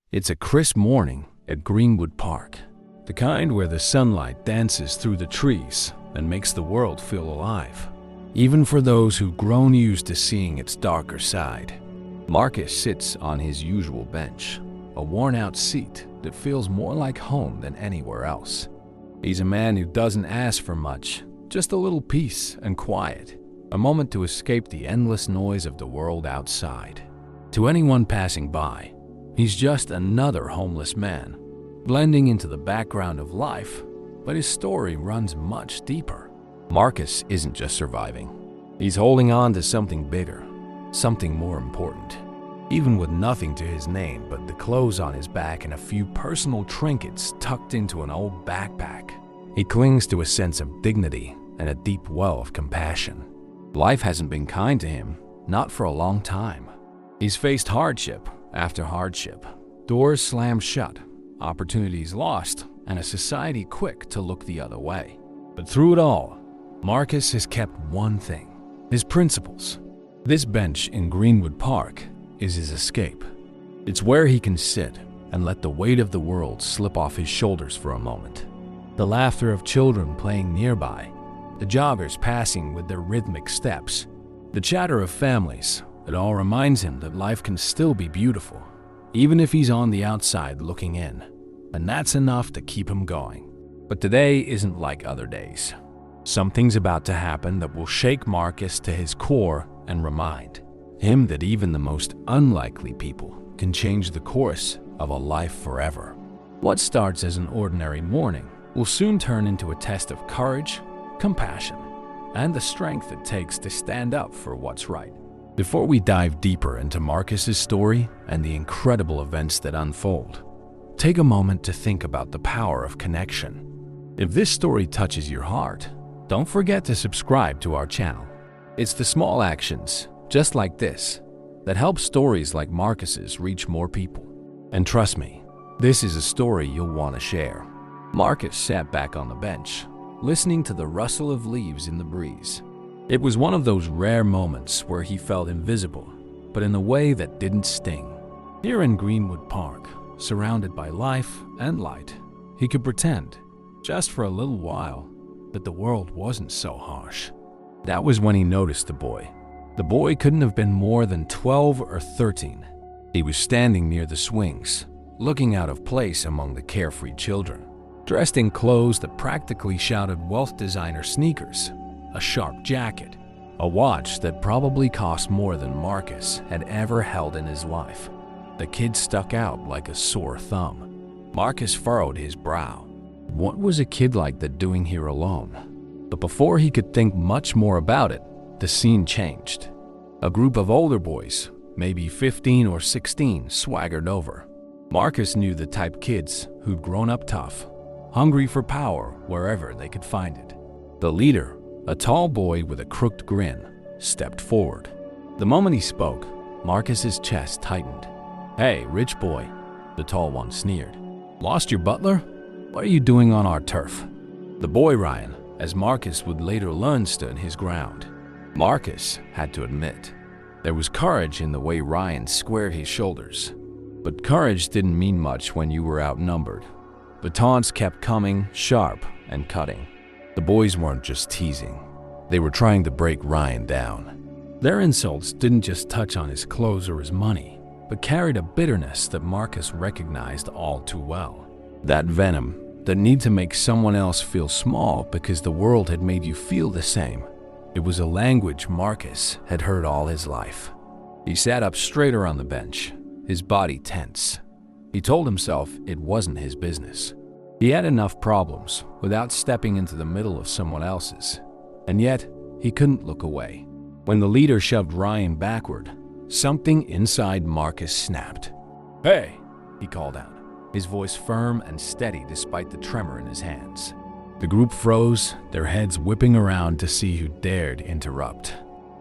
It's a crisp morning at Greenwood Park, the kind where the sunlight dances through the trees and makes the world feel alive, even for those who've grown used to seeing its darker side. Marcus sits on his usual bench, a worn-out seat that feels more like home than anywhere else. He's a man who doesn't ask for much, just a little peace and quiet, a moment to escape the endless noise of the world outside. To anyone passing by, he's just another homeless man, blending into the background of life, but his story runs much deeper. Marcus isn't just surviving. He's holding on to something bigger, something more important. Even with nothing to his name but the clothes on his back and a few personal trinkets tucked into an old backpack, he clings to a sense of dignity and a deep well of compassion. Life hasn't been kind to him, not for a long time. He's faced hardship after hardship, doors slammed shut, opportunities lost, and a society quick to look the other way. But through it all, Marcus has kept one thing: his principles. This bench in Greenwood Park is his escape. It's where he can sit and let the weight of the world slip off his shoulders for a moment. The laughter of children playing nearby, the joggers passing with their rhythmic steps, the chatter of families, it all reminds him that life can still be beautiful, even if he's on the outside looking in. And that's enough to keep him going. But today isn't like other days. Something's about to happen that will shake Marcus to his core and remind him that even the most unlikely people can change the course of a life forever. What starts as an ordinary morning will soon turn into a test of courage, compassion, and the strength it takes to stand up for what's right. Before we dive deeper into Marcus's story and the incredible events that unfold, take a moment to think about the power of connection. If this story touches your heart, don't forget to subscribe to our channel. It's the small actions, just like this, that help stories like Marcus's reach more people. And trust me, this is a story you'll want to share. Marcus sat back on the bench, listening to the rustle of leaves in the breeze. It was one of those rare moments where he felt invisible, but in a way that didn't sting. Here in Greenwood Park, surrounded by life and light, he could pretend, just for a little while, that the world wasn't so harsh. That was when he noticed the boy. The boy couldn't have been more than 12 or 13. He was standing near the swings, looking out of place among the carefree children, dressed in clothes that practically shouted wealth designer sneakers, a sharp jacket, a watch that probably cost more than Marcus had ever held in his life. The kid stuck out like a sore thumb. Marcus furrowed his brow. What was a kid like that doing here alone? But before he could think much more about it, the scene changed. A group of older boys, maybe 15 or 16, swaggered over. Marcus knew the type kids who'd grown up tough, hungry for power wherever they could find it. The leader, a tall boy with a crooked grin, stepped forward. The moment he spoke, Marcus's chest tightened. "Hey, rich boy," the tall one sneered. "Lost your butler? What are you doing on our turf?" The boy Ryan, as Marcus would later learn, stood his ground. Marcus had to admit, there was courage in the way Ryan squared his shoulders. But courage didn't mean much when you were outnumbered. The taunts kept coming, sharp and cutting. The boys weren't just teasing. They were trying to break Ryan down. Their insults didn't just touch on his clothes or his money, but carried a bitterness that Marcus recognized all too well. That venom, that need to make someone else feel small because the world had made you feel the same. It was a language Marcus had heard all his life. He sat up straighter on the bench, his body tense. He told himself it wasn't his business. He had enough problems without stepping into the middle of someone else's. And yet, he couldn't look away. When the leader shoved Ryan backward, something inside Marcus snapped. "Hey," he called out, his voice firm and steady despite the tremor in his hands. The group froze, their heads whipping around to see who dared interrupt.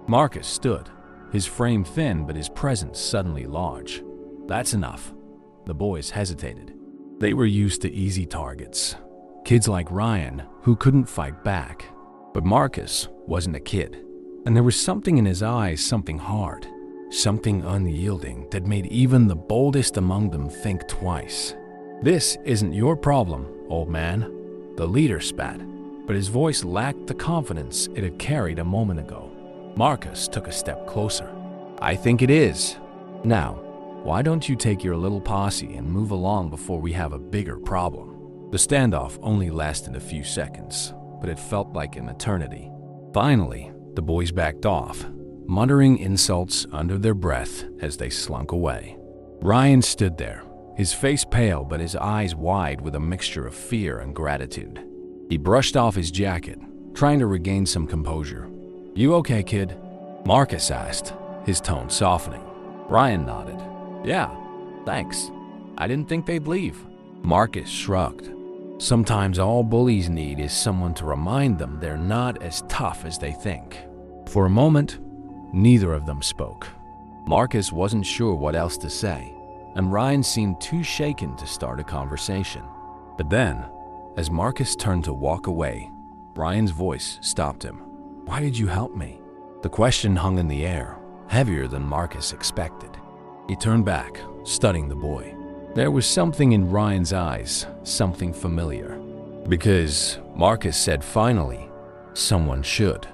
Marcus stood, his frame thin but his presence suddenly large. "That's enough." The boys hesitated. They were used to easy targets, kids like Ryan who couldn't fight back. But Marcus wasn't a kid, and there was something in his eyes, something hard. something unyielding that made even the boldest among them think twice. "This isn't your problem, old man," the leader spat, but his voice lacked the confidence it had carried a moment ago. Marcus took a step closer. "I think it is. Now, why don't you take your little posse and move along before we have a bigger problem?" The standoff only lasted a few seconds, but it felt like an eternity. Finally, the boys backed off, muttering insults under their breath as they slunk away. Ryan stood there, his face pale but his eyes wide with a mixture of fear and gratitude. He brushed off his jacket, trying to regain some composure. "You okay, kid?" Marcus asked, his tone softening. Ryan nodded. "Yeah, thanks. I didn't think they'd leave." Marcus shrugged. Sometimes all bullies need is someone to remind them they're not as tough as they think. For a moment, neither of them spoke. Marcus wasn't sure what else to say, and Ryan seemed too shaken to start a conversation. But then, as Marcus turned to walk away, Ryan's voice stopped him. "Why did you help me?" The question hung in the air, heavier than Marcus expected. He turned back, studying the boy. There was something in Ryan's eyes, something familiar. "Because," Marcus said finally, "someone should."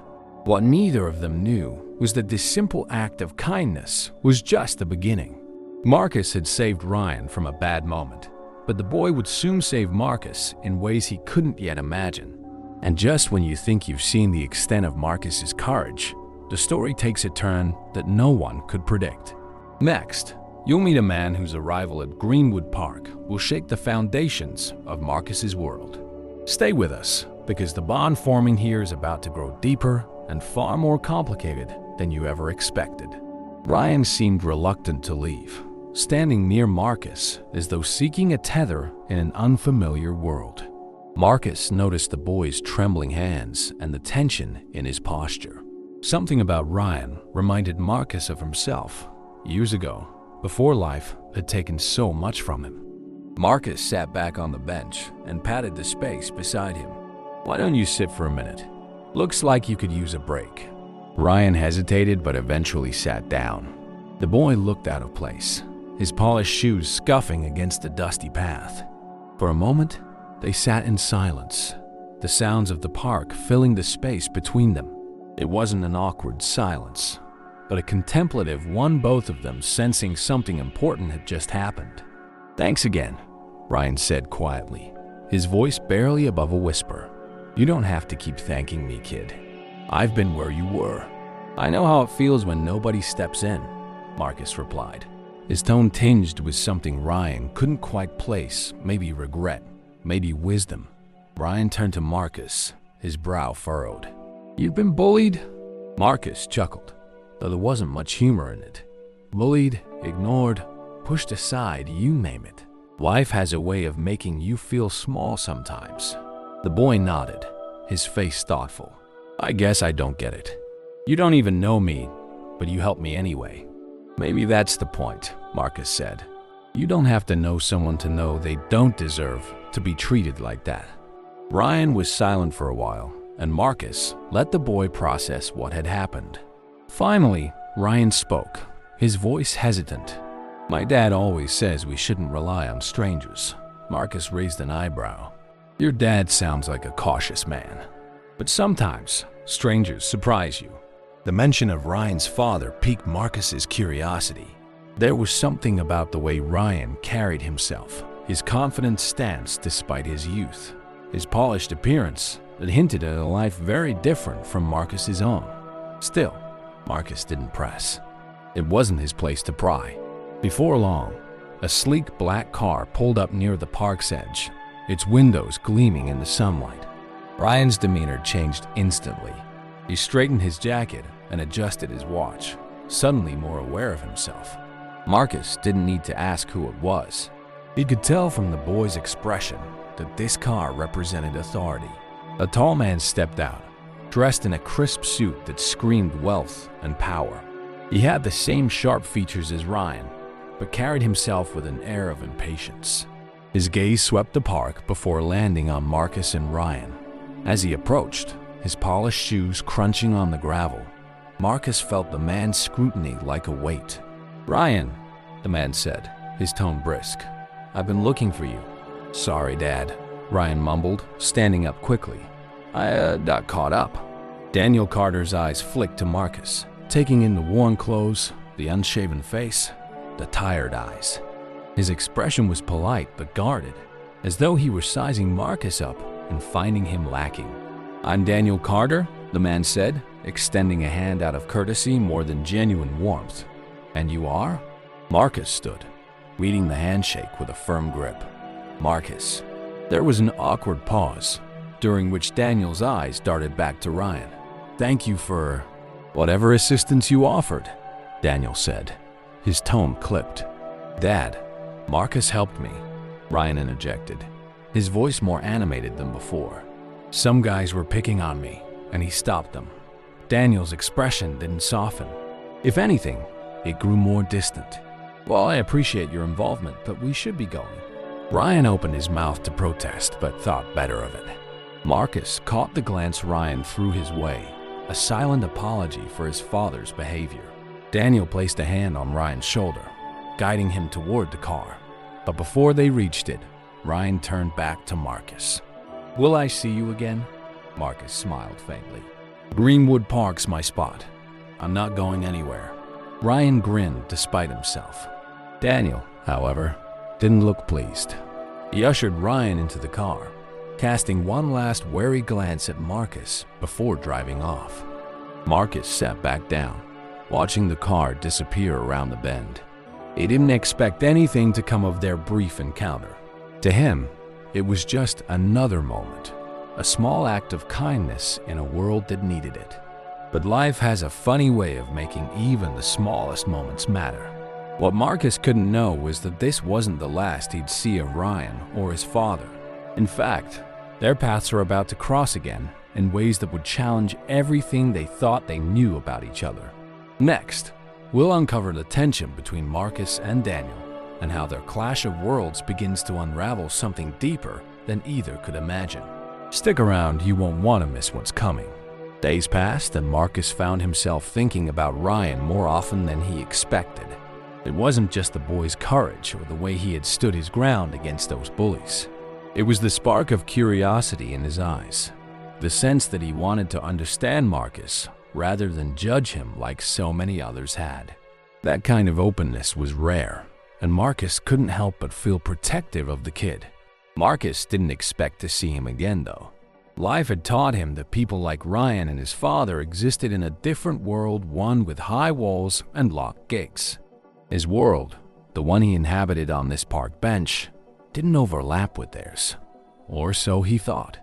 What neither of them knew was that this simple act of kindness was just the beginning. Marcus had saved Ryan from a bad moment, but the boy would soon save Marcus in ways he couldn't yet imagine. And just when you think you've seen the extent of Marcus's courage, the story takes a turn that no one could predict. Next, you'll meet a man whose arrival at Greenwood Park will shake the foundations of Marcus's world. Stay with us, because the bond forming here is about to grow deeper and far more complicated than you ever expected. Ryan seemed reluctant to leave, standing near Marcus as though seeking a tether in an unfamiliar world. Marcus noticed the boy's trembling hands and the tension in his posture. Something about Ryan reminded Marcus of himself years ago, before life had taken so much from him. Marcus sat back on the bench and patted the space beside him. "Why don't you sit for a minute? Looks like you could use a break." Ryan hesitated but eventually sat down. The boy looked out of place, his polished shoes scuffing against the dusty path. For a moment, they sat in silence, the sounds of the park filling the space between them. It wasn't an awkward silence, but a contemplative one, both of them sensing something important had just happened. "Thanks again," Ryan said quietly, his voice barely above a whisper. "You don't have to keep thanking me, kid. I've been where you were." "I know how it feels when nobody steps in," Marcus replied, his tone tinged with something Ryan couldn't quite place, maybe regret, maybe wisdom. Ryan turned to Marcus, his brow furrowed. "You've been bullied?" Marcus chuckled, though there wasn't much humor in it. "Bullied, ignored, pushed aside, you name it. Life has a way of making you feel small sometimes." The boy nodded, his face thoughtful. "I guess I don't get it. You don't even know me, but you help me anyway." "Maybe that's the point," Marcus said. "You don't have to know someone to know they don't deserve to be treated like that." Ryan was silent for a while, and Marcus let the boy process what had happened. Finally, Ryan spoke, his voice hesitant. "My dad always says we shouldn't rely on strangers." Marcus raised an eyebrow. "Your dad sounds like a cautious man. But sometimes, strangers surprise you." The mention of Ryan's father piqued Marcus's curiosity. There was something about the way Ryan carried himself, his confident stance despite his youth, his polished appearance that hinted at a life very different from Marcus's own. Still, Marcus didn't press. It wasn't his place to pry. Before long, a sleek black car pulled up near the park's edge, its windows gleaming in the sunlight. Ryan's demeanor changed instantly. He straightened his jacket and adjusted his watch, suddenly more aware of himself. Marcus didn't need to ask who it was. He could tell from the boy's expression that this car represented authority. A tall man stepped out, dressed in a crisp suit that screamed wealth and power. He had the same sharp features as Ryan, but carried himself with an air of impatience. His gaze swept the park before landing on Marcus and Ryan. As he approached, his polished shoes crunching on the gravel, Marcus felt the man's scrutiny like a weight. "Ryan," the man said, his tone brisk. "I've been looking for you." "Sorry, Dad," Ryan mumbled, standing up quickly. I got caught up." Daniel Carter's eyes flicked to Marcus, taking in the worn clothes, the unshaven face, the tired eyes. His expression was polite but guarded, as though he were sizing Marcus up and finding him lacking. "I'm Daniel Carter," the man said, extending a hand out of courtesy more than genuine warmth. "And you are?" Marcus stood, reading the handshake with a firm grip. "Marcus." There was an awkward pause, during which Daniel's eyes darted back to Ryan. "Thank you for whatever assistance you offered," Daniel said, his tone clipped. "Dad, Marcus helped me," Ryan interjected, his voice more animated than before. "Some guys were picking on me, and he stopped them." Daniel's expression didn't soften. If anything, it grew more distant. "Well, I appreciate your involvement, but we should be going." Ryan opened his mouth to protest, but thought better of it. Marcus caught the glance Ryan threw his way, a silent apology for his father's behavior. Daniel placed a hand on Ryan's shoulder, guiding him toward the car. But before they reached it, Ryan turned back to Marcus. "Will I see you again?" Marcus smiled faintly. "Greenwood Park's my spot. I'm not going anywhere." Ryan grinned despite himself. Daniel, however, didn't look pleased. He ushered Ryan into the car, casting one last wary glance at Marcus before driving off. Marcus sat back down, watching the car disappear around the bend. He didn't expect anything to come of their brief encounter. To him, it was just another moment, a small act of kindness in a world that needed it. But life has a funny way of making even the smallest moments matter. What Marcus couldn't know was that this wasn't the last he'd see of Ryan or his father. In fact, their paths were about to cross again in ways that would challenge everything they thought they knew about each other. Next, we'll uncover the tension between Marcus and Daniel and how their clash of worlds begins to unravel something deeper than either could imagine. Stick around, you won't want to miss what's coming. Days passed and Marcus found himself thinking about Ryan more often than he expected. It wasn't just the boy's courage or the way he had stood his ground against those bullies. It was the spark of curiosity in his eyes, the sense that he wanted to understand Marcus rather than judge him like so many others had. That kind of openness was rare, and Marcus couldn't help but feel protective of the kid. Marcus didn't expect to see him again, though. Life had taught him that people like Ryan and his father existed in a different world, one with high walls and locked gates. His world, the one he inhabited on this park bench, didn't overlap with theirs, or so he thought.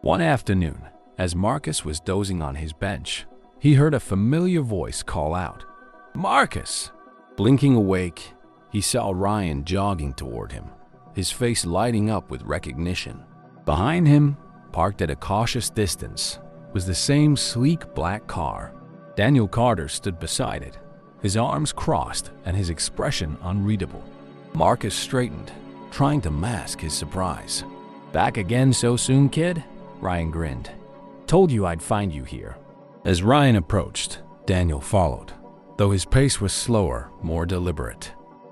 One afternoon, as Marcus was dozing on his bench, he heard a familiar voice call out, "Marcus!" Blinking awake, he saw Ryan jogging toward him, his face lighting up with recognition. Behind him, parked at a cautious distance, was the same sleek black car. Daniel Carter stood beside it, his arms crossed and his expression unreadable. Marcus straightened, trying to mask his surprise. "Back again so soon, kid?" Ryan grinned. "Told you I'd find you here." As Ryan approached, Daniel followed, though his pace was slower, more deliberate.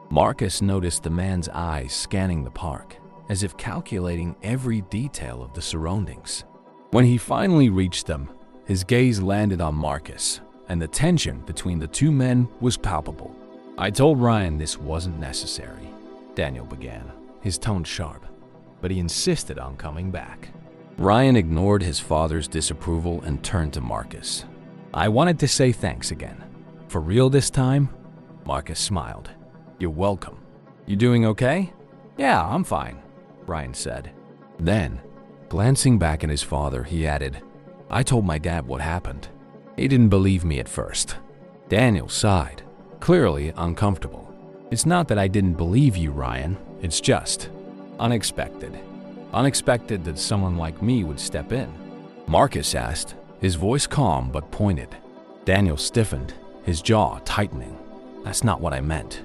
Marcus noticed the man's eyes scanning the park, as if calculating every detail of the surroundings. When he finally reached them, his gaze landed on Marcus, and the tension between the two men was palpable. "I told Ryan this wasn't necessary," Daniel began, his tone sharp, but he insisted on coming back. Ryan ignored his father's disapproval and turned to Marcus. "I wanted to say thanks again. For real this time?" Marcus smiled. "You're welcome. You doing okay?" "Yeah, I'm fine," Ryan said. Then, glancing back at his father, he added, "I told my dad what happened. He didn't believe me at first." Daniel sighed, clearly uncomfortable. "It's not that I didn't believe you, Ryan. It's just unexpected. Unexpected that someone like me would step in." Marcus asked, his voice calm but pointed. Daniel stiffened, his jaw tightening. "That's not what I meant."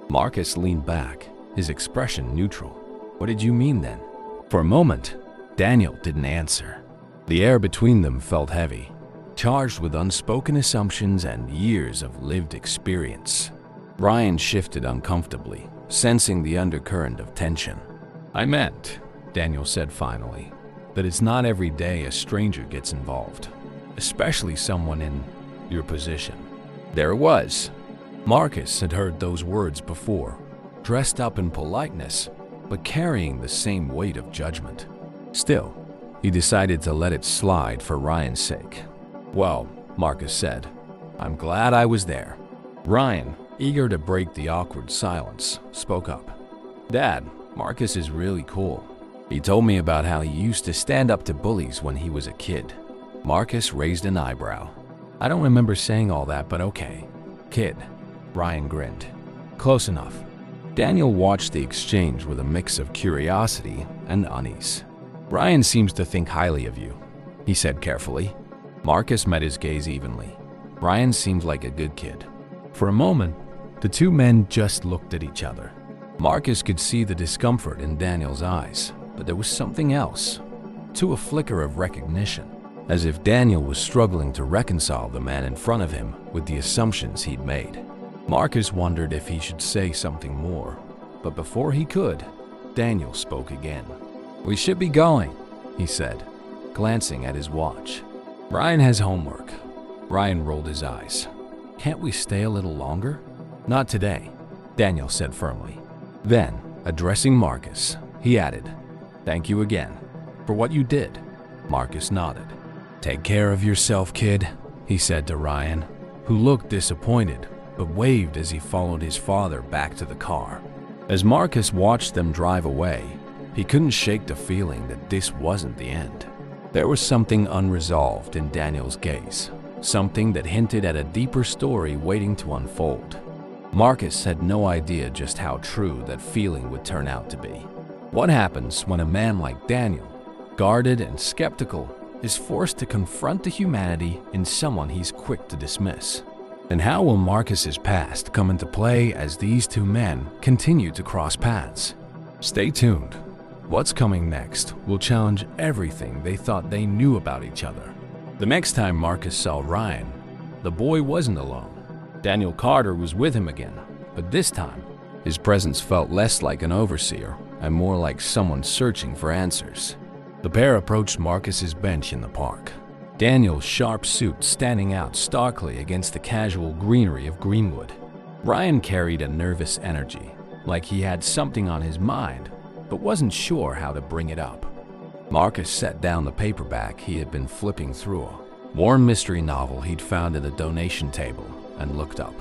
Marcus leaned back, his expression neutral. "What did you mean then?" For a moment, Daniel didn't answer. The air between them felt heavy. charged with unspoken assumptions and years of lived experience. Ryan shifted uncomfortably, sensing the undercurrent of tension. "I meant," Daniel said finally, "that it's not every day a stranger gets involved, especially someone in your position." There it was. Marcus had heard those words before, dressed up in politeness, but carrying the same weight of judgment. Still, he decided to let it slide for Ryan's sake. "Well," Marcus said, "I'm glad I was there." Ryan, eager to break the awkward silence, spoke up. "Dad, Marcus is really cool. He told me about how he used to stand up to bullies when he was a kid." Marcus raised an eyebrow. "I don't remember saying all that, but okay. Kid." Ryan grinned. "Close enough." Daniel watched the exchange with a mix of curiosity and unease. "Ryan seems to think highly of you," he said carefully. Marcus met his gaze evenly. Ryan seemed like a good kid. For a moment, the two men just looked at each other. Marcus could see the discomfort in Daniel's eyes, but there was something else, a flicker of recognition, as if Daniel was struggling to reconcile the man in front of him with the assumptions he'd made. Marcus wondered if he should say something more, but before he could, Daniel spoke again. "We should be going," he said, glancing at his watch. "Ryan has homework." Ryan rolled his eyes. "Can't we stay a little longer?" "Not today," Daniel said firmly. Then, addressing Marcus, he added, "Thank you again for what you did." Marcus nodded. "Take care of yourself, kid," he said to Ryan, who looked disappointed but waved as he followed his father back to the car. As Marcus watched them drive away, he couldn't shake the feeling that this wasn't the end. There was something unresolved in Daniel's gaze, something that hinted at a deeper story waiting to unfold. Marcus had no idea just how true that feeling would turn out to be. What happens when a man like Daniel, guarded and skeptical, is forced to confront the humanity in someone he's quick to dismiss? And how will Marcus's past come into play as these two men continue to cross paths? Stay tuned. What's coming next will challenge everything they thought they knew about each other. The next time Marcus saw Ryan, the boy wasn't alone. Daniel Carter was with him again, but this time, his presence felt less like an overseer and more like someone searching for answers. The pair approached Marcus's bench in the park, Daniel's sharp suit standing out starkly against the casual greenery of Greenwood. Ryan carried a nervous energy, like he had something on his mind, but wasn't sure how to bring it up. Marcus set down the paperback he had been flipping through, a warm mystery novel he'd found at a donation table, and looked up.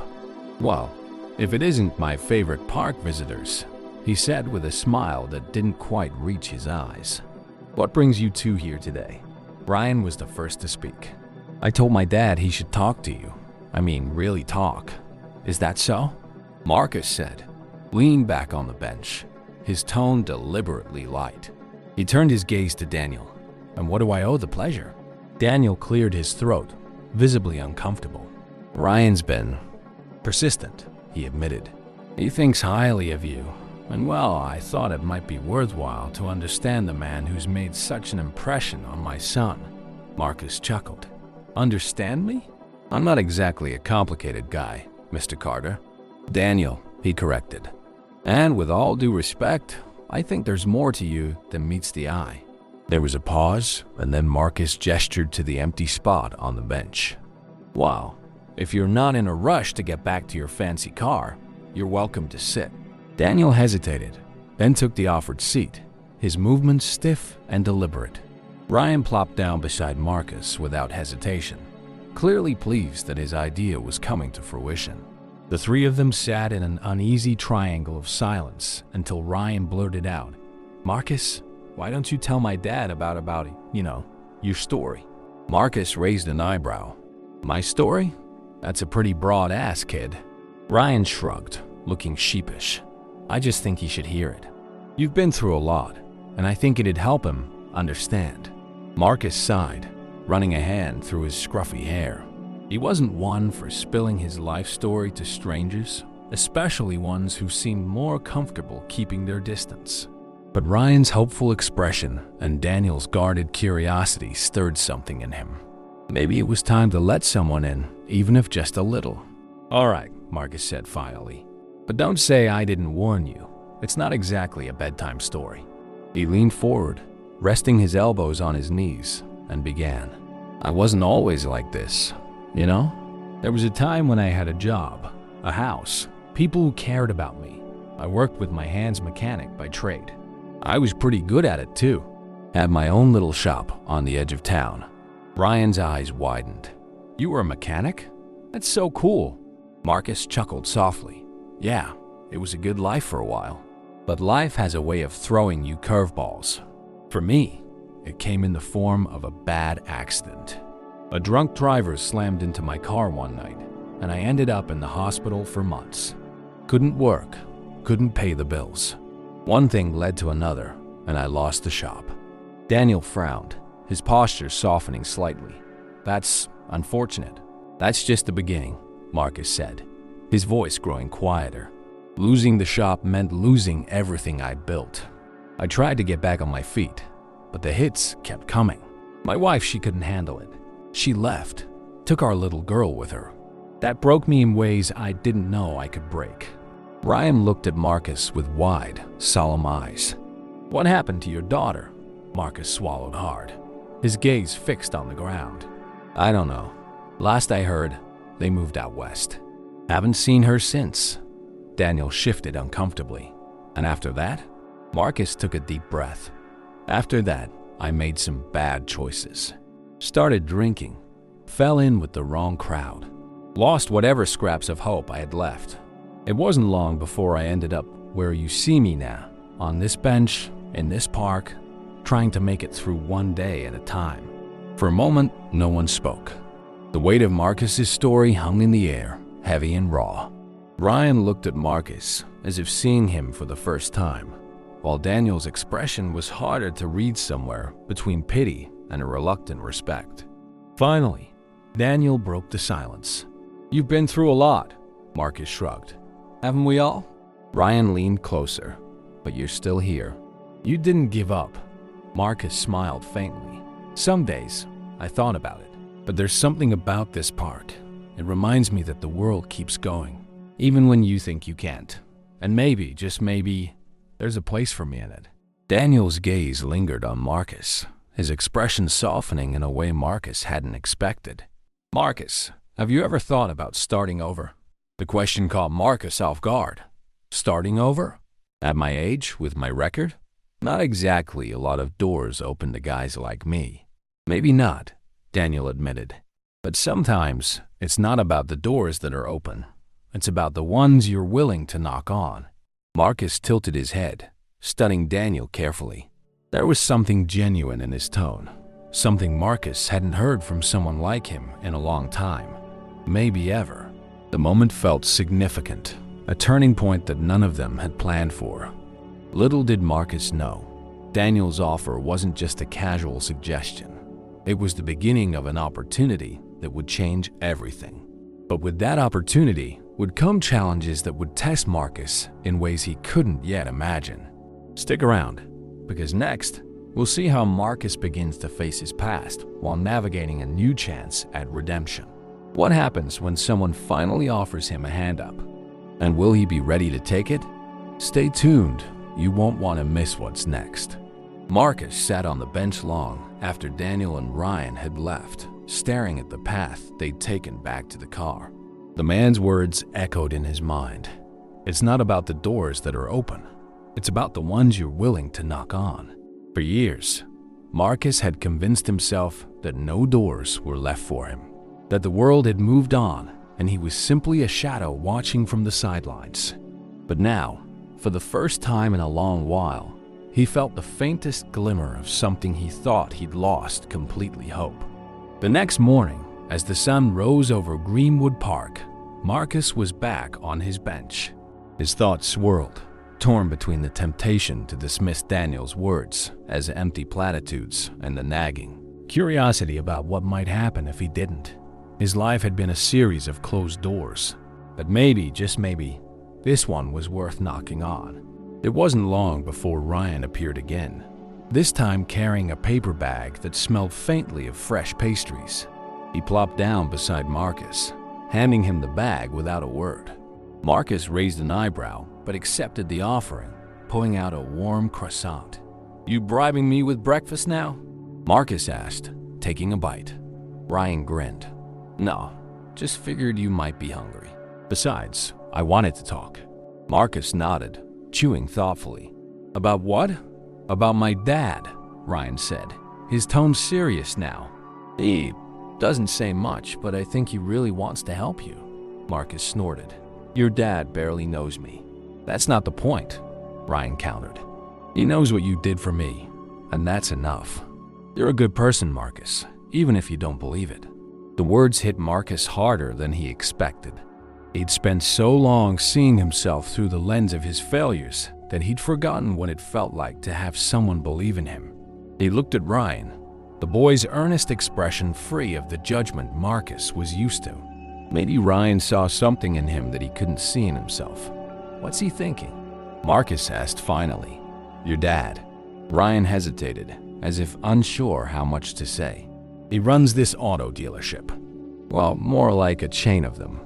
"Well, if it isn't my favorite park visitors," he said with a smile that didn't quite reach his eyes. "What brings you two here today?" Ryan was the first to speak. "I told my dad he should talk to you. I mean, really talk. Is that so?" Marcus said, leaning back on the bench, his tone deliberately light. He turned his gaze to Daniel. "And what do I owe the pleasure?" Daniel cleared his throat, visibly uncomfortable. "Ryan's been persistent," he admitted. "He thinks highly of you, and well, I thought it might be worthwhile to understand the man who's made such an impression on my son." Marcus chuckled. "Understand me? I'm not exactly a complicated guy, Mr. Carter." "Daniel," he corrected. "And with all due respect, I think there's more to you than meets the eye." There was a pause, and then Marcus gestured to the empty spot on the bench. "Wow, if you're not in a rush to get back to your fancy car, you're welcome to sit." Daniel hesitated, then took the offered seat, his movements stiff and deliberate. Ryan plopped down beside Marcus without hesitation, clearly pleased that his idea was coming to fruition. The three of them sat in an uneasy triangle of silence until Ryan blurted out, "Marcus, why don't you tell my dad about your story?" Marcus raised an eyebrow. "My story? That's a pretty broad ask, kid." Ryan shrugged, looking sheepish. "I just think he should hear it. You've been through a lot, and I think it'd help him understand." Marcus sighed, running a hand through his scruffy hair. He wasn't one for spilling his life story to strangers, especially ones who seemed more comfortable keeping their distance. But Ryan's hopeful expression and Daniel's guarded curiosity stirred something in him. Maybe it was time to let someone in, even if just a little. "All right," Marcus said finally. "But don't say I didn't warn you. It's not exactly a bedtime story." He leaned forward, resting his elbows on his knees, and began. "I wasn't always like this, you know? There was a time when I had a job, a house, people who cared about me. I worked with my hands mechanic by trade. I was pretty good at it too. Had my own little shop on the edge of town." Ryan's eyes widened. "You were a mechanic? That's so cool." Marcus chuckled softly. "Yeah, it was a good life for a while. But life has a way of throwing you curveballs. For me, it came in the form of a bad accident. A drunk driver slammed into my car one night, and I ended up in the hospital for months. Couldn't work, couldn't pay the bills. One thing led to another, and I lost the shop." Daniel frowned, his posture softening slightly. "That's unfortunate. That's just the beginning," Marcus said, his voice growing quieter. "Losing the shop meant losing everything I built. I tried to get back on my feet, but the hits kept coming. My wife, she couldn't handle it. She left, took our little girl with her. That broke me in ways I didn't know I could break." Ryan looked at Marcus with wide, solemn eyes. "What happened to your daughter?" Marcus swallowed hard, his gaze fixed on the ground. "I don't know. Last I heard, they moved out west. Haven't seen her since." Daniel shifted uncomfortably. "And after that?" Marcus took a deep breath. "After that, I made some bad choices. Started drinking, fell in with the wrong crowd, lost whatever scraps of hope I had left. It wasn't long before I ended up where you see me now, on this bench, in this park, trying to make it through one day at a time." For a moment, no one spoke. The weight of Marcus's story hung in the air, heavy and raw. Ryan looked at Marcus as if seeing him for the first time, while Daniel's expression was harder to read, somewhere between pity and a reluctant respect. Finally, Daniel broke the silence. "You've been through a lot," Marcus shrugged. "Haven't we all?" Ryan leaned closer. "But you're still here. You didn't give up." Marcus smiled faintly. "Some days, I thought about it. But there's something about this park. It reminds me that the world keeps going, even when you think you can't. And maybe, just maybe, there's a place for me in it." Daniel's gaze lingered on Marcus, his expression softening in a way Marcus hadn't expected. "Marcus, have you ever thought about starting over?" The question caught Marcus off guard. Starting over? At my age, with my record? Not exactly a lot of doors open to guys like me. "Maybe not," Daniel admitted. "But sometimes it's not about the doors that are open. It's about the ones you're willing to knock on." Marcus tilted his head, studying Daniel carefully. There was something genuine in his tone, something Marcus hadn't heard from someone like him in a long time, maybe ever. The moment felt significant, a turning point that none of them had planned for. Little did Marcus know, Daniel's offer wasn't just a casual suggestion. It was the beginning of an opportunity that would change everything. But with that opportunity would come challenges that would test Marcus in ways he couldn't yet imagine. Stick around, because next, we'll see how Marcus begins to face his past while navigating a new chance at redemption. What happens when someone finally offers him a hand up? And will he be ready to take it? Stay tuned, you won't want to miss what's next. Marcus sat on the bench long after Daniel and Ryan had left, staring at the path they'd taken back to the car. The man's words echoed in his mind. It's not about the doors that are open. It's about the ones you're willing to knock on. For years, Marcus had convinced himself that no doors were left for him, that the world had moved on and he was simply a shadow watching from the sidelines. But now, for the first time in a long while, he felt the faintest glimmer of something he thought he'd lost completely: hope. The next morning, as the sun rose over Greenwood Park, Marcus was back on his bench. His thoughts swirled, torn between the temptation to dismiss Daniel's words as empty platitudes and the nagging curiosity about what might happen if he didn't. His life had been a series of closed doors, but maybe, just maybe, this one was worth knocking on. It wasn't long before Ryan appeared again, this time carrying a paper bag that smelled faintly of fresh pastries. He plopped down beside Marcus, handing him the bag without a word. Marcus raised an eyebrow, but accepted the offering, pulling out a warm croissant. "You bribing me with breakfast now?" Marcus asked, taking a bite. Ryan grinned. "No, just figured you might be hungry. Besides, I wanted to talk." Marcus nodded, chewing thoughtfully. "About what?" "About my dad," Ryan said, his tone serious now. "He doesn't say much, but I think he really wants to help you." Marcus snorted. "Your dad barely knows me." "That's not the point," Ryan countered. "He knows what you did for me, and that's enough. You're a good person, Marcus, even if you don't believe it." The words hit Marcus harder than he expected. He'd spent so long seeing himself through the lens of his failures that he'd forgotten what it felt like to have someone believe in him. He looked at Ryan, the boy's earnest expression free of the judgment Marcus was used to. Maybe Ryan saw something in him that he couldn't see in himself. "What's he thinking?" Marcus asked finally. "Your dad." Ryan hesitated, as if unsure how much to say. "He runs this auto dealership. Well, more like a chain of them.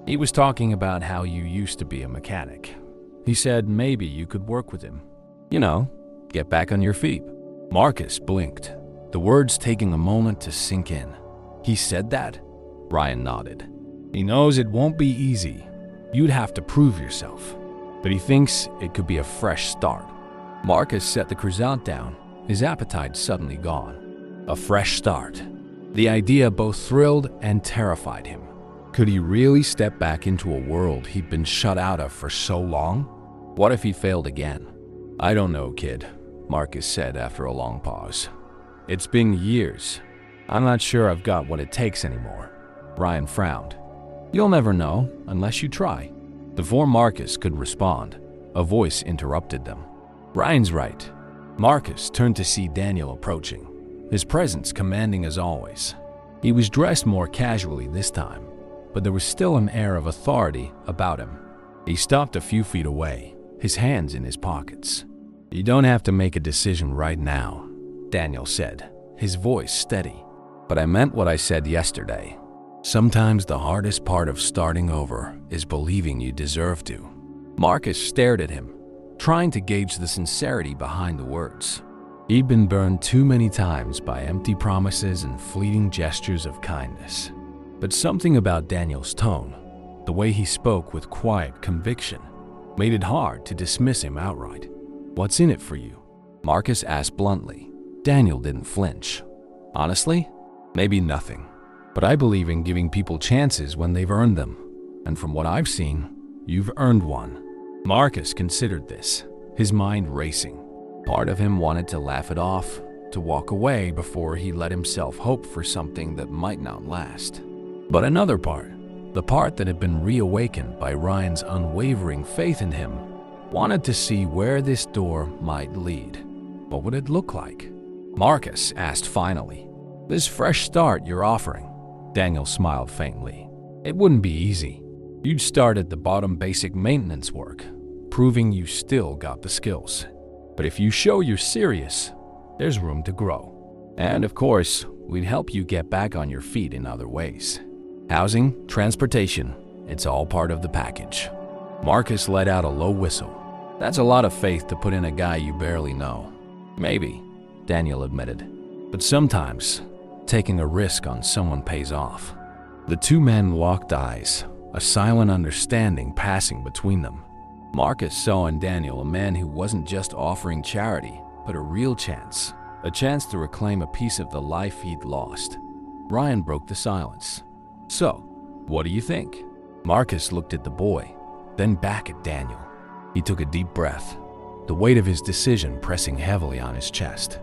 He was talking about how you used to be a mechanic. He said maybe you could work with him. You know, get back on your feet." Marcus blinked, the words taking a moment to sink in. "He said that?" Ryan nodded. "He knows it won't be easy. You'd have to prove yourself. But he thinks it could be a fresh start." Marcus set the croissant down, his appetite suddenly gone. A fresh start. The idea both thrilled and terrified him. Could he really step back into a world he'd been shut out of for so long? What if he failed again? "I don't know, kid," Marcus said after a long pause. "It's been years. I'm not sure I've got what it takes anymore." Ryan frowned. "You'll never know unless you try." Before Marcus could respond, a voice interrupted them. "Ryan's right." Marcus turned to see Daniel approaching, his presence commanding as always. He was dressed more casually this time, but there was still an air of authority about him. He stopped a few feet away, his hands in his pockets. "You don't have to make a decision right now," Daniel said, his voice steady. "But I meant what I said yesterday. Sometimes the hardest part of starting over is believing you deserve to." Marcus stared at him, trying to gauge the sincerity behind the words. He'd been burned too many times by empty promises and fleeting gestures of kindness. But something about Daniel's tone, the way he spoke with quiet conviction, made it hard to dismiss him outright. "What's in it for you?" Marcus asked bluntly. Daniel didn't flinch. "Honestly, maybe nothing. But I believe in giving people chances when they've earned them. And from what I've seen, you've earned one." Marcus considered this, his mind racing. Part of him wanted to laugh it off, to walk away before he let himself hope for something that might not last. But another part, the part that had been reawakened by Ryan's unwavering faith in him, wanted to see where this door might lead. What would it look like? Marcus asked finally. "This fresh start you're offering," Daniel smiled faintly. "It wouldn't be easy. You'd start at the bottom basic maintenance work, proving you still got the skills. But if you show you're serious, there's room to grow. And of course, we'd help you get back on your feet in other ways. Housing, transportation, it's all part of the package." Marcus let out a low whistle. "That's a lot of faith to put in a guy you barely know." "Maybe," Daniel admitted. "But sometimes, taking a risk on someone pays off." The two men locked eyes, a silent understanding passing between them. Marcus saw in Daniel a man who wasn't just offering charity, but a real chance, a chance to reclaim a piece of the life he'd lost. Ryan broke the silence. "So, what do you think?" Marcus looked at the boy, then back at Daniel. He took a deep breath, the weight of his decision pressing heavily on his chest.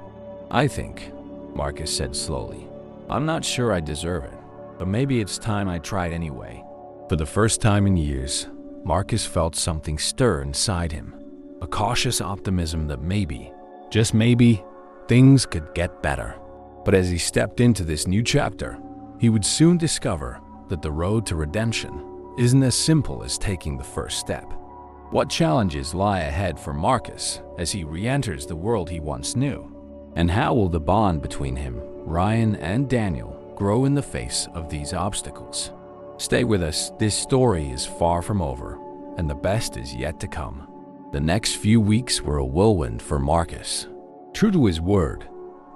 "I think," Marcus said slowly, "I'm not sure I deserve it, but maybe it's time I tried anyway." For the first time in years, Marcus felt something stir inside him, a cautious optimism that maybe, just maybe, things could get better. But as he stepped into this new chapter, he would soon discover that the road to redemption isn't as simple as taking the first step. What challenges lie ahead for Marcus as he re-enters the world he once knew? And how will the bond between him, Ryan, and Daniel grow in the face of these obstacles. Stay with us, this story is far from over, and the best is yet to come. The next few weeks were a whirlwind for Marcus. True to his word,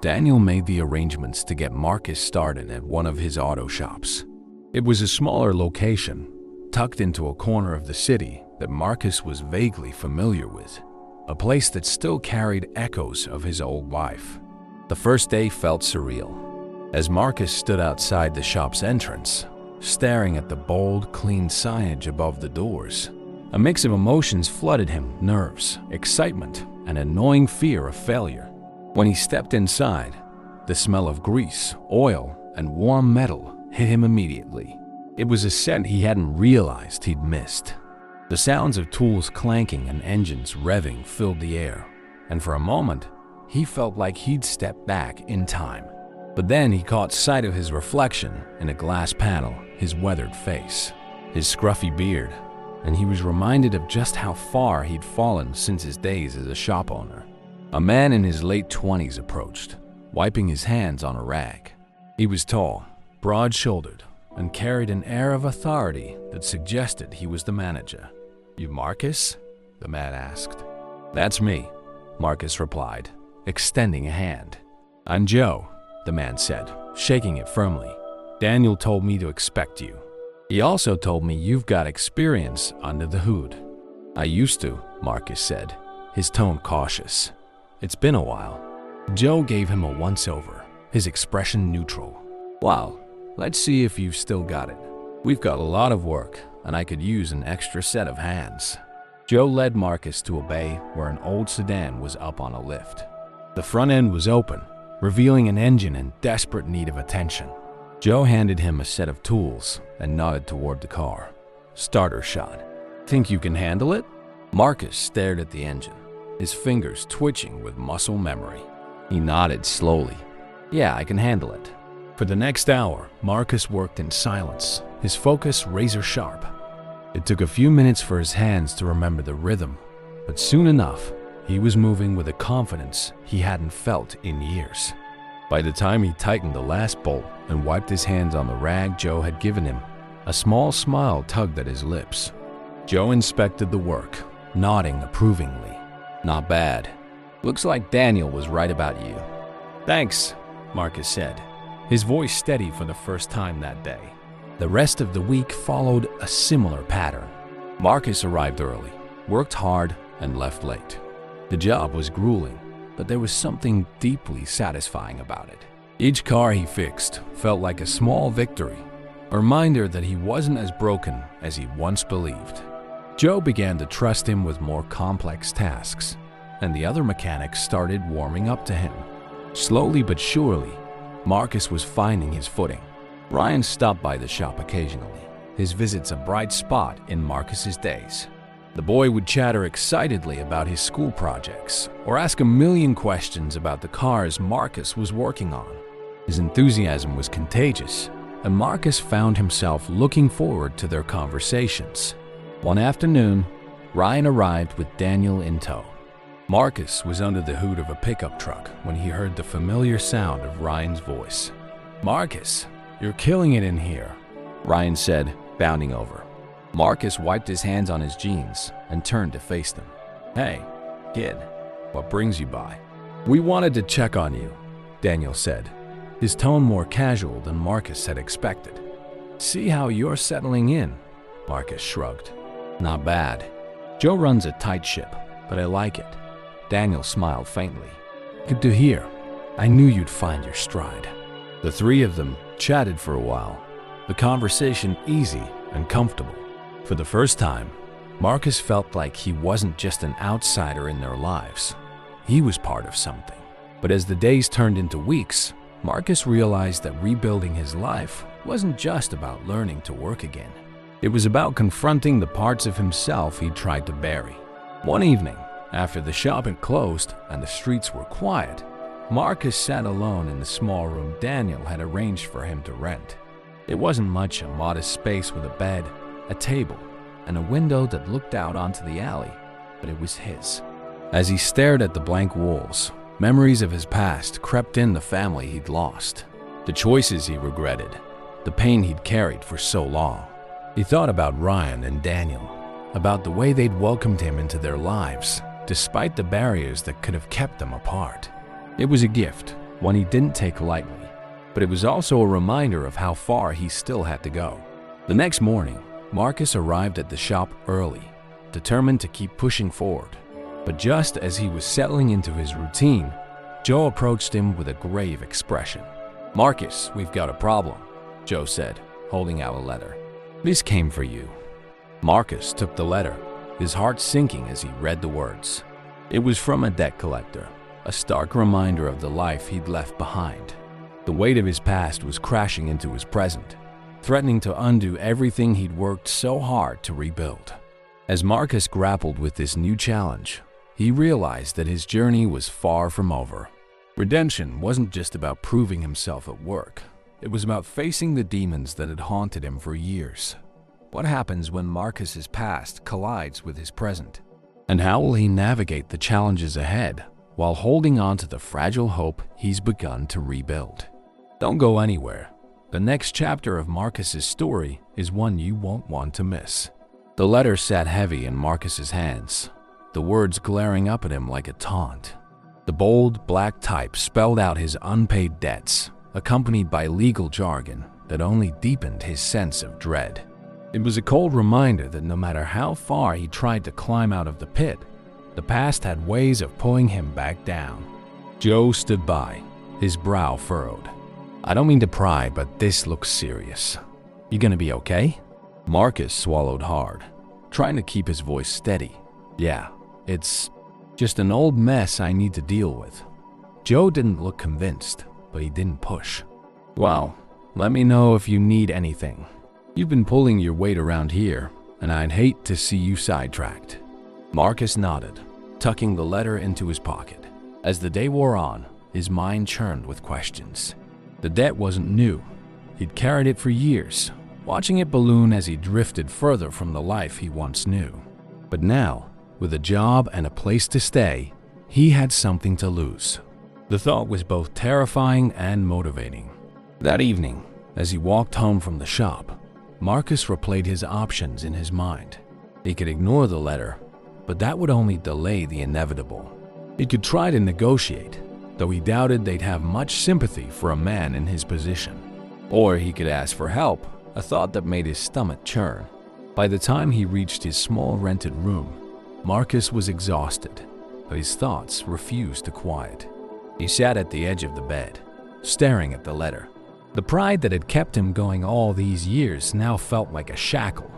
Daniel made the arrangements to get Marcus started at one of his auto shops. It was a smaller location, tucked into a corner of the city that Marcus was vaguely familiar with, a place that still carried echoes of his old life. The first day felt surreal. As Marcus stood outside the shop's entrance, staring at the bold, clean signage above the doors, a mix of emotions flooded him: nerves, excitement, and an annoying fear of failure. When he stepped inside, the smell of grease, oil, and warm metal hit him immediately. It was a scent he hadn't realized he'd missed. The sounds of tools clanking and engines revving filled the air, and for a moment, he felt like he'd stepped back in time. But then he caught sight of his reflection in a glass panel, his weathered face, his scruffy beard, and he was reminded of just how far he'd fallen since his days as a shop owner. A man in his late 20s approached, wiping his hands on a rag. He was tall, broad-shouldered, and carried an air of authority that suggested he was the manager. "You Marcus?" the man asked. "That's me," Marcus replied, extending a hand. "I'm Joe," the man said, shaking it firmly. "Daniel told me to expect you. He also told me you've got experience under the hood." "I used to," Marcus said, his tone cautious. "It's been a while." Joe gave him a once-over, his expression neutral. "Well, let's see if you've still got it. We've got a lot of work, and I could use an extra set of hands." Joe led Marcus to a bay where an old sedan was up on a lift. The front end was open, revealing an engine in desperate need of attention. Joe handed him a set of tools and nodded toward the car. "Starter shot. Think you can handle it?" Marcus stared at the engine, his fingers twitching with muscle memory. He nodded slowly. "Yeah, I can handle it." For the next hour, Marcus worked in silence, his focus razor sharp. It took a few minutes for his hands to remember the rhythm, but soon enough, he was moving with a confidence he hadn't felt in years. By the time he tightened the last bolt and wiped his hands on the rag Joe had given him, a small smile tugged at his lips. Joe inspected the work, nodding approvingly. "Not bad. Looks like Daniel was right about you." "Thanks," Marcus said, his voice steady for the first time that day. The rest of the week followed a similar pattern. Marcus arrived early, worked hard, and left late. The job was grueling, but there was something deeply satisfying about it. Each car he fixed felt like a small victory, a reminder that he wasn't as broken as he once believed. Joe began to trust him with more complex tasks, and the other mechanics started warming up to him. Slowly but surely, Marcus was finding his footing. Ryan stopped by the shop occasionally, his visits a bright spot in Marcus's days. The boy would chatter excitedly about his school projects or ask a million questions about the cars Marcus was working on. His enthusiasm was contagious, and Marcus found himself looking forward to their conversations. One afternoon, Ryan arrived with Daniel in tow. Marcus was under the hood of a pickup truck when he heard the familiar sound of Ryan's voice. "Marcus, you're killing it in here," Ryan said, bounding over. Marcus wiped his hands on his jeans and turned to face them. "Hey, kid, what brings you by?" "We wanted to check on you," Daniel said, his tone more casual than Marcus had expected. "See how you're settling in," Marcus shrugged. "Not bad. Joe runs a tight ship, but I like it." Daniel smiled faintly. "Good to hear. I knew you'd find your stride." The three of them chatted for a while, the conversation easy and comfortable. For the first time, Marcus felt like he wasn't just an outsider in their lives. He was part of something. But as the days turned into weeks, Marcus realized that rebuilding his life wasn't just about learning to work again. It was about confronting the parts of himself he'd tried to bury. One evening, after the shop had closed and the streets were quiet, Marcus sat alone in the small room Daniel had arranged for him to rent. It wasn't much, a modest space with a bed, a table, and a window that looked out onto the alley, but it was his. As he stared at the blank walls, memories of his past crept in the family he'd lost. The choices he regretted, the pain he'd carried for so long. He thought about Ryan and Daniel, about the way they'd welcomed him into their lives, despite the barriers that could have kept them apart. It was a gift, one he didn't take lightly, but it was also a reminder of how far he still had to go. The next morning, Marcus arrived at the shop early, determined to keep pushing forward. But just as he was settling into his routine, Joe approached him with a grave expression. "Marcus, we've got a problem," Joe said, holding out a letter. "This came for you." Marcus took the letter, his heart sinking as he read the words. It was from a debt collector, a stark reminder of the life he'd left behind. The weight of his past was crashing into his present, threatening to undo everything he'd worked so hard to rebuild. As Marcus grappled with this new challenge, he realized that his journey was far from over. Redemption wasn't just about proving himself at work. It was about facing the demons that had haunted him for years. What happens when Marcus's past collides with his present? And how will he navigate the challenges ahead while holding on to the fragile hope he's begun to rebuild? Don't go anywhere. The next chapter of Marcus's story is one you won't want to miss. The letter sat heavy in Marcus's hands, the words glaring up at him like a taunt. The bold, black type spelled out his unpaid debts, accompanied by legal jargon that only deepened his sense of dread. It was a cold reminder that no matter how far he tried to climb out of the pit, the past had ways of pulling him back down. Joe stood by, his brow furrowed. "I don't mean to pry, but this looks serious. You gonna be okay?" Marcus swallowed hard, trying to keep his voice steady. "Yeah, it's just an old mess I need to deal with." Joe didn't look convinced, but he didn't push. "Well, let me know if you need anything. You've been pulling your weight around here, and I'd hate to see you sidetracked." Marcus nodded, tucking the letter into his pocket. As the day wore on, his mind churned with questions. The debt wasn't new. He'd carried it for years, watching it balloon as he drifted further from the life he once knew. But now, with a job and a place to stay, he had something to lose. The thought was both terrifying and motivating. That evening, as he walked home from the shop, Marcus replayed his options in his mind. He could ignore the letter, but that would only delay the inevitable. He could try to negotiate, though he doubted they'd have much sympathy for a man in his position. Or he could ask for help, a thought that made his stomach churn. By the time he reached his small rented room, Marcus was exhausted, but his thoughts refused to quiet. He sat at the edge of the bed, staring at the letter. The pride that had kept him going all these years now felt like a shackle,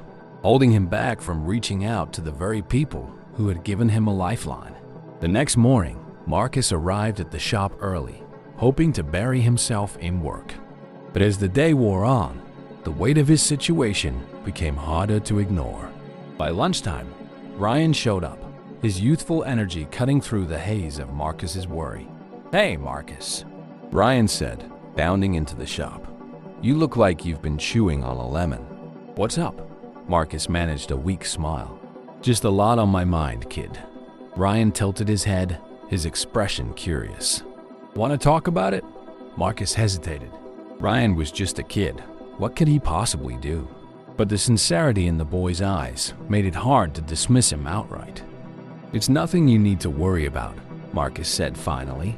holding him back from reaching out to the very people who had given him a lifeline. The next morning, Marcus arrived at the shop early, hoping to bury himself in work. But as the day wore on, the weight of his situation became harder to ignore. By lunchtime, Ryan showed up, his youthful energy cutting through the haze of Marcus's worry. "Hey, Marcus," Ryan said, bounding into the shop. "You look like you've been chewing on a lemon." "What's up?" Marcus managed a weak smile. "Just a lot on my mind, kid." Ryan tilted his head, his expression curious. "Want to talk about it?" Marcus hesitated. Ryan was just a kid. What could he possibly do? But the sincerity in the boy's eyes made it hard to dismiss him outright. "It's nothing you need to worry about," Marcus said finally.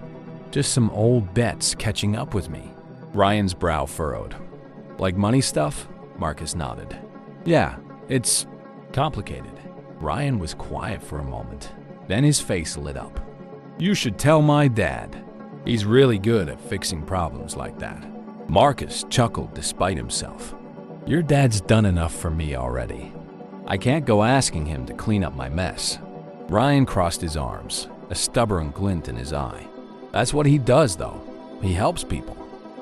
"Just some old bets catching up with me." Ryan's brow furrowed. "Like money stuff?" Marcus nodded. "Yeah, it's complicated." Ryan was quiet for a moment. Then his face lit up. "You should tell my dad. He's really good at fixing problems like that." Marcus chuckled despite himself. "Your dad's done enough for me already. I can't go asking him to clean up my mess." Ryan crossed his arms, a stubborn glint in his eye. "That's what he does, though. He helps people.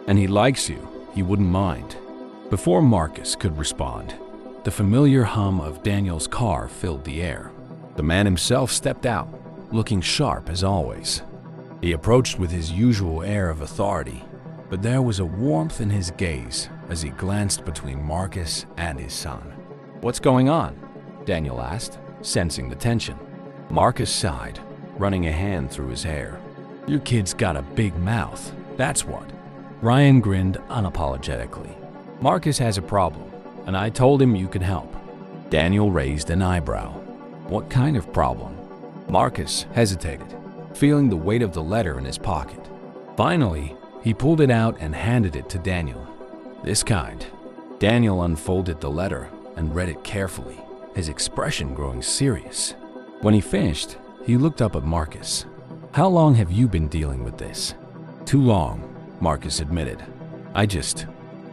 And he likes you. He wouldn't mind." Before Marcus could respond, the familiar hum of Daniel's car filled the air. The man himself stepped out, looking sharp as always. He approached with his usual air of authority, but there was a warmth in his gaze as he glanced between Marcus and his son. "What's going on?" Daniel asked, sensing the tension. Marcus sighed, running a hand through his hair. "Your kid's got a big mouth, that's what." Ryan grinned unapologetically. "Marcus has a problem, and I told him you could help." Daniel raised an eyebrow. "What kind of problem?" Marcus hesitated, feeling the weight of the letter in his pocket. Finally, he pulled it out and handed it to Daniel. "This kind." Daniel unfolded the letter and read it carefully, his expression growing serious. When he finished, he looked up at Marcus. "How long have you been dealing with this?" "Too long," Marcus admitted. "I just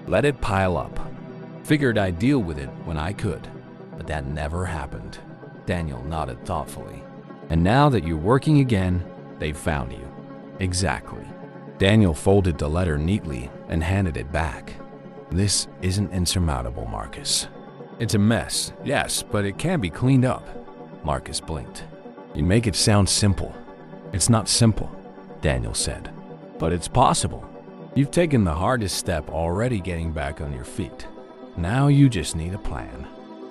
let it pile up. Figured I'd deal with it when I could, but that never happened." Daniel nodded thoughtfully. "And now that you're working again, they've found you." "Exactly." Daniel folded the letter neatly and handed it back. "This isn't insurmountable, Marcus." "It's a mess, yes, but it can be cleaned up." Marcus blinked. "You make it sound simple." "It's not simple," Daniel said, "but it's possible. You've taken the hardest step already, getting back on your feet. Now you just need a plan."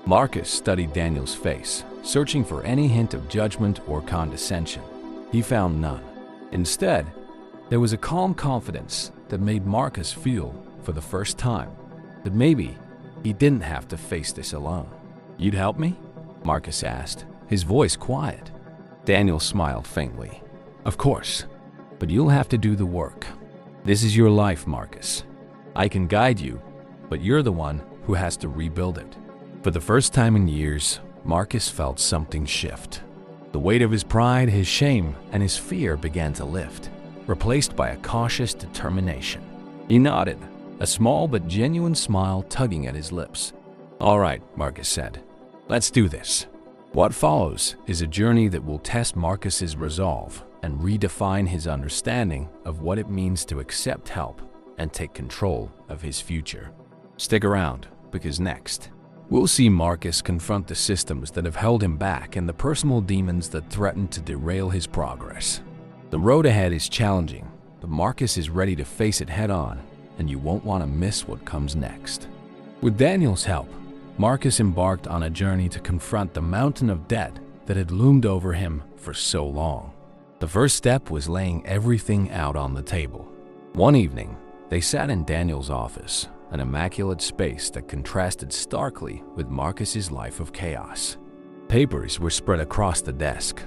Marcus studied Daniel's face, searching for any hint of judgment or condescension. He found none. Instead, there was a calm confidence that made Marcus feel, for the first time, that maybe he didn't have to face this alone. "You'd help me?" Marcus asked, his voice quiet. Daniel smiled faintly. "Of course, but you'll have to do the work. This is your life, Marcus. I can guide you, but you're the one who has to rebuild it." For the first time in years, Marcus felt something shift. The weight of his pride, his shame, and his fear began to lift, replaced by a cautious determination. He nodded, a small but genuine smile tugging at his lips. "All right," Marcus said. "Let's do this." What follows is a journey that will test Marcus's resolve and redefine his understanding of what it means to accept help and take control of his future. Stick around, because next, we'll see Marcus confront the systems that have held him back and the personal demons that threaten to derail his progress. The road ahead is challenging, but Marcus is ready to face it head-on, and you won't want to miss what comes next. With Daniel's help, Marcus embarked on a journey to confront the mountain of debt that had loomed over him for so long. The first step was laying everything out on the table. One evening, they sat in Daniel's office, an immaculate space that contrasted starkly with Marcus's life of chaos. Papers were spread across the desk,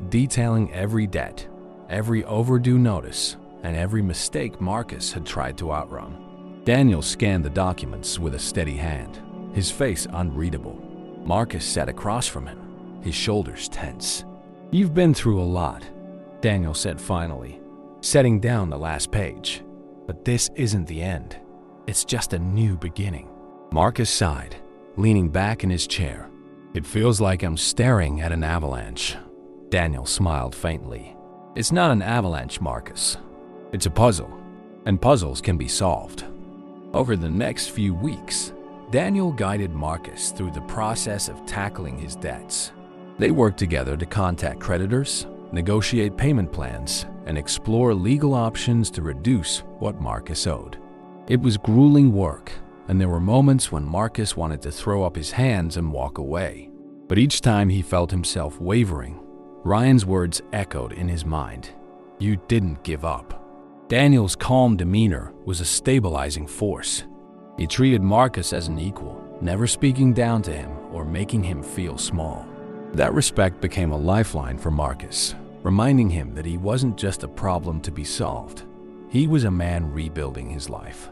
detailing every debt, every overdue notice, and every mistake Marcus had tried to outrun. Daniel scanned the documents with a steady hand, his face unreadable. Marcus sat across from him, his shoulders tense. "You've been through a lot," Daniel said finally, setting down the last page. "But this isn't the end. It's just a new beginning." Marcus sighed, leaning back in his chair. "It feels like I'm staring at an avalanche." Daniel smiled faintly. "It's not an avalanche, Marcus. It's a puzzle, and puzzles can be solved." Over the next few weeks, Daniel guided Marcus through the process of tackling his debts. They worked together to contact creditors, negotiate payment plans, and explore legal options to reduce what Marcus owed. It was grueling work, and there were moments when Marcus wanted to throw up his hands and walk away. But each time he felt himself wavering, Ryan's words echoed in his mind. "You didn't give up." Daniel's calm demeanor was a stabilizing force. He treated Marcus as an equal, never speaking down to him or making him feel small. That respect became a lifeline for Marcus, reminding him that he wasn't just a problem to be solved. He was a man rebuilding his life.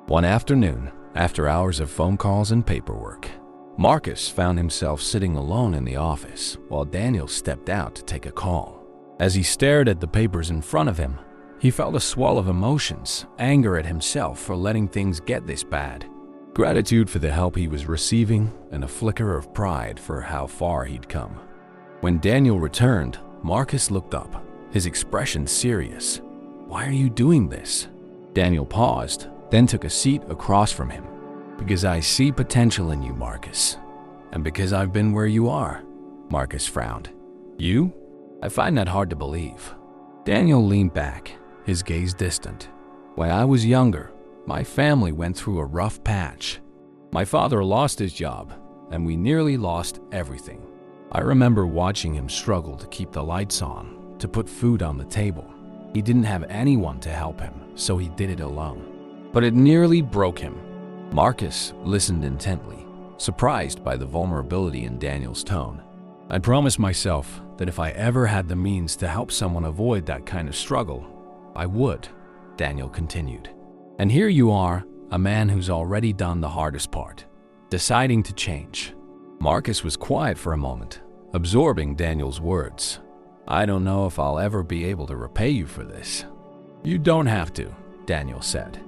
One afternoon, after hours of phone calls and paperwork, Marcus found himself sitting alone in the office while Daniel stepped out to take a call. As he stared at the papers in front of him, he felt a swell of emotions, anger at himself for letting things get this bad, gratitude for the help he was receiving, and a flicker of pride for how far he'd come. When Daniel returned, Marcus looked up, his expression serious. "Why are you doing this?" Daniel paused, then took a seat across from him. "Because I see potential in you, Marcus. And because I've been where you are." Marcus frowned. "You? I find that hard to believe." Daniel leaned back, his gaze distant. "When I was younger, my family went through a rough patch. My father lost his job, and we nearly lost everything. I remember watching him struggle to keep the lights on, to put food on the table. He didn't have anyone to help him, so he did it alone. but it nearly broke him. Marcus listened intently, surprised by the vulnerability in Daniel's tone. "I promised myself that if I ever had the means to help someone avoid that kind of struggle, I would," Daniel continued. "And here you are, a man who's already done the hardest part, deciding to change." Marcus was quiet for a moment, absorbing Daniel's words. "I don't know if I'll ever be able to repay you for this." "You don't have to," Daniel said.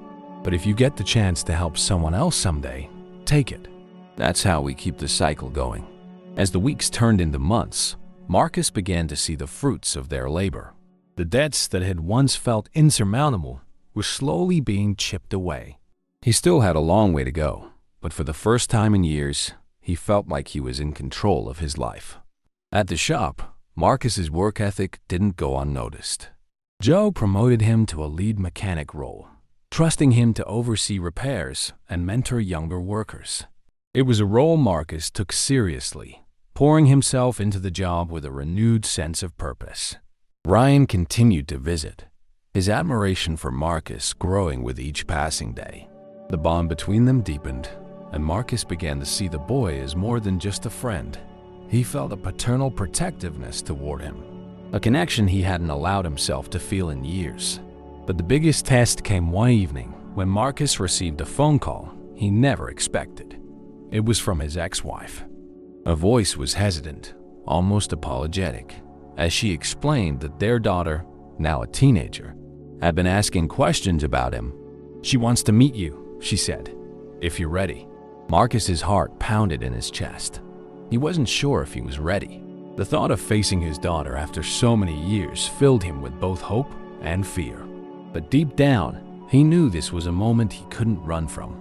"But if you get the chance to help someone else someday, take it." That's how we keep the cycle going. As the weeks turned into months, Marcus began to see the fruits of their labor. The debts that had once felt insurmountable were slowly being chipped away. He still had a long way to go, but for the first time in years, he felt like he was in control of his life. At the shop, Marcus's work ethic didn't go unnoticed. Joe promoted him to a lead mechanic role, trusting him to oversee repairs and mentor younger workers. It was a role Marcus took seriously, pouring himself into the job with a renewed sense of purpose. Ryan continued to visit, his admiration for Marcus growing with each passing day. The bond between them deepened, and Marcus began to see the boy as more than just a friend. He felt a paternal protectiveness toward him, a connection he hadn't allowed himself to feel in years. But the biggest test came one evening when Marcus received a phone call he never expected. It was from his ex-wife. Her voice was hesitant, almost apologetic, as she explained that their daughter, now a teenager, had been asking questions about him. "She wants to meet you," she said, "if you're ready." Marcus's heart pounded in his chest. He wasn't sure if he was ready. The thought of facing his daughter after so many years filled him with both hope and fear. But deep down, he knew this was a moment he couldn't run from.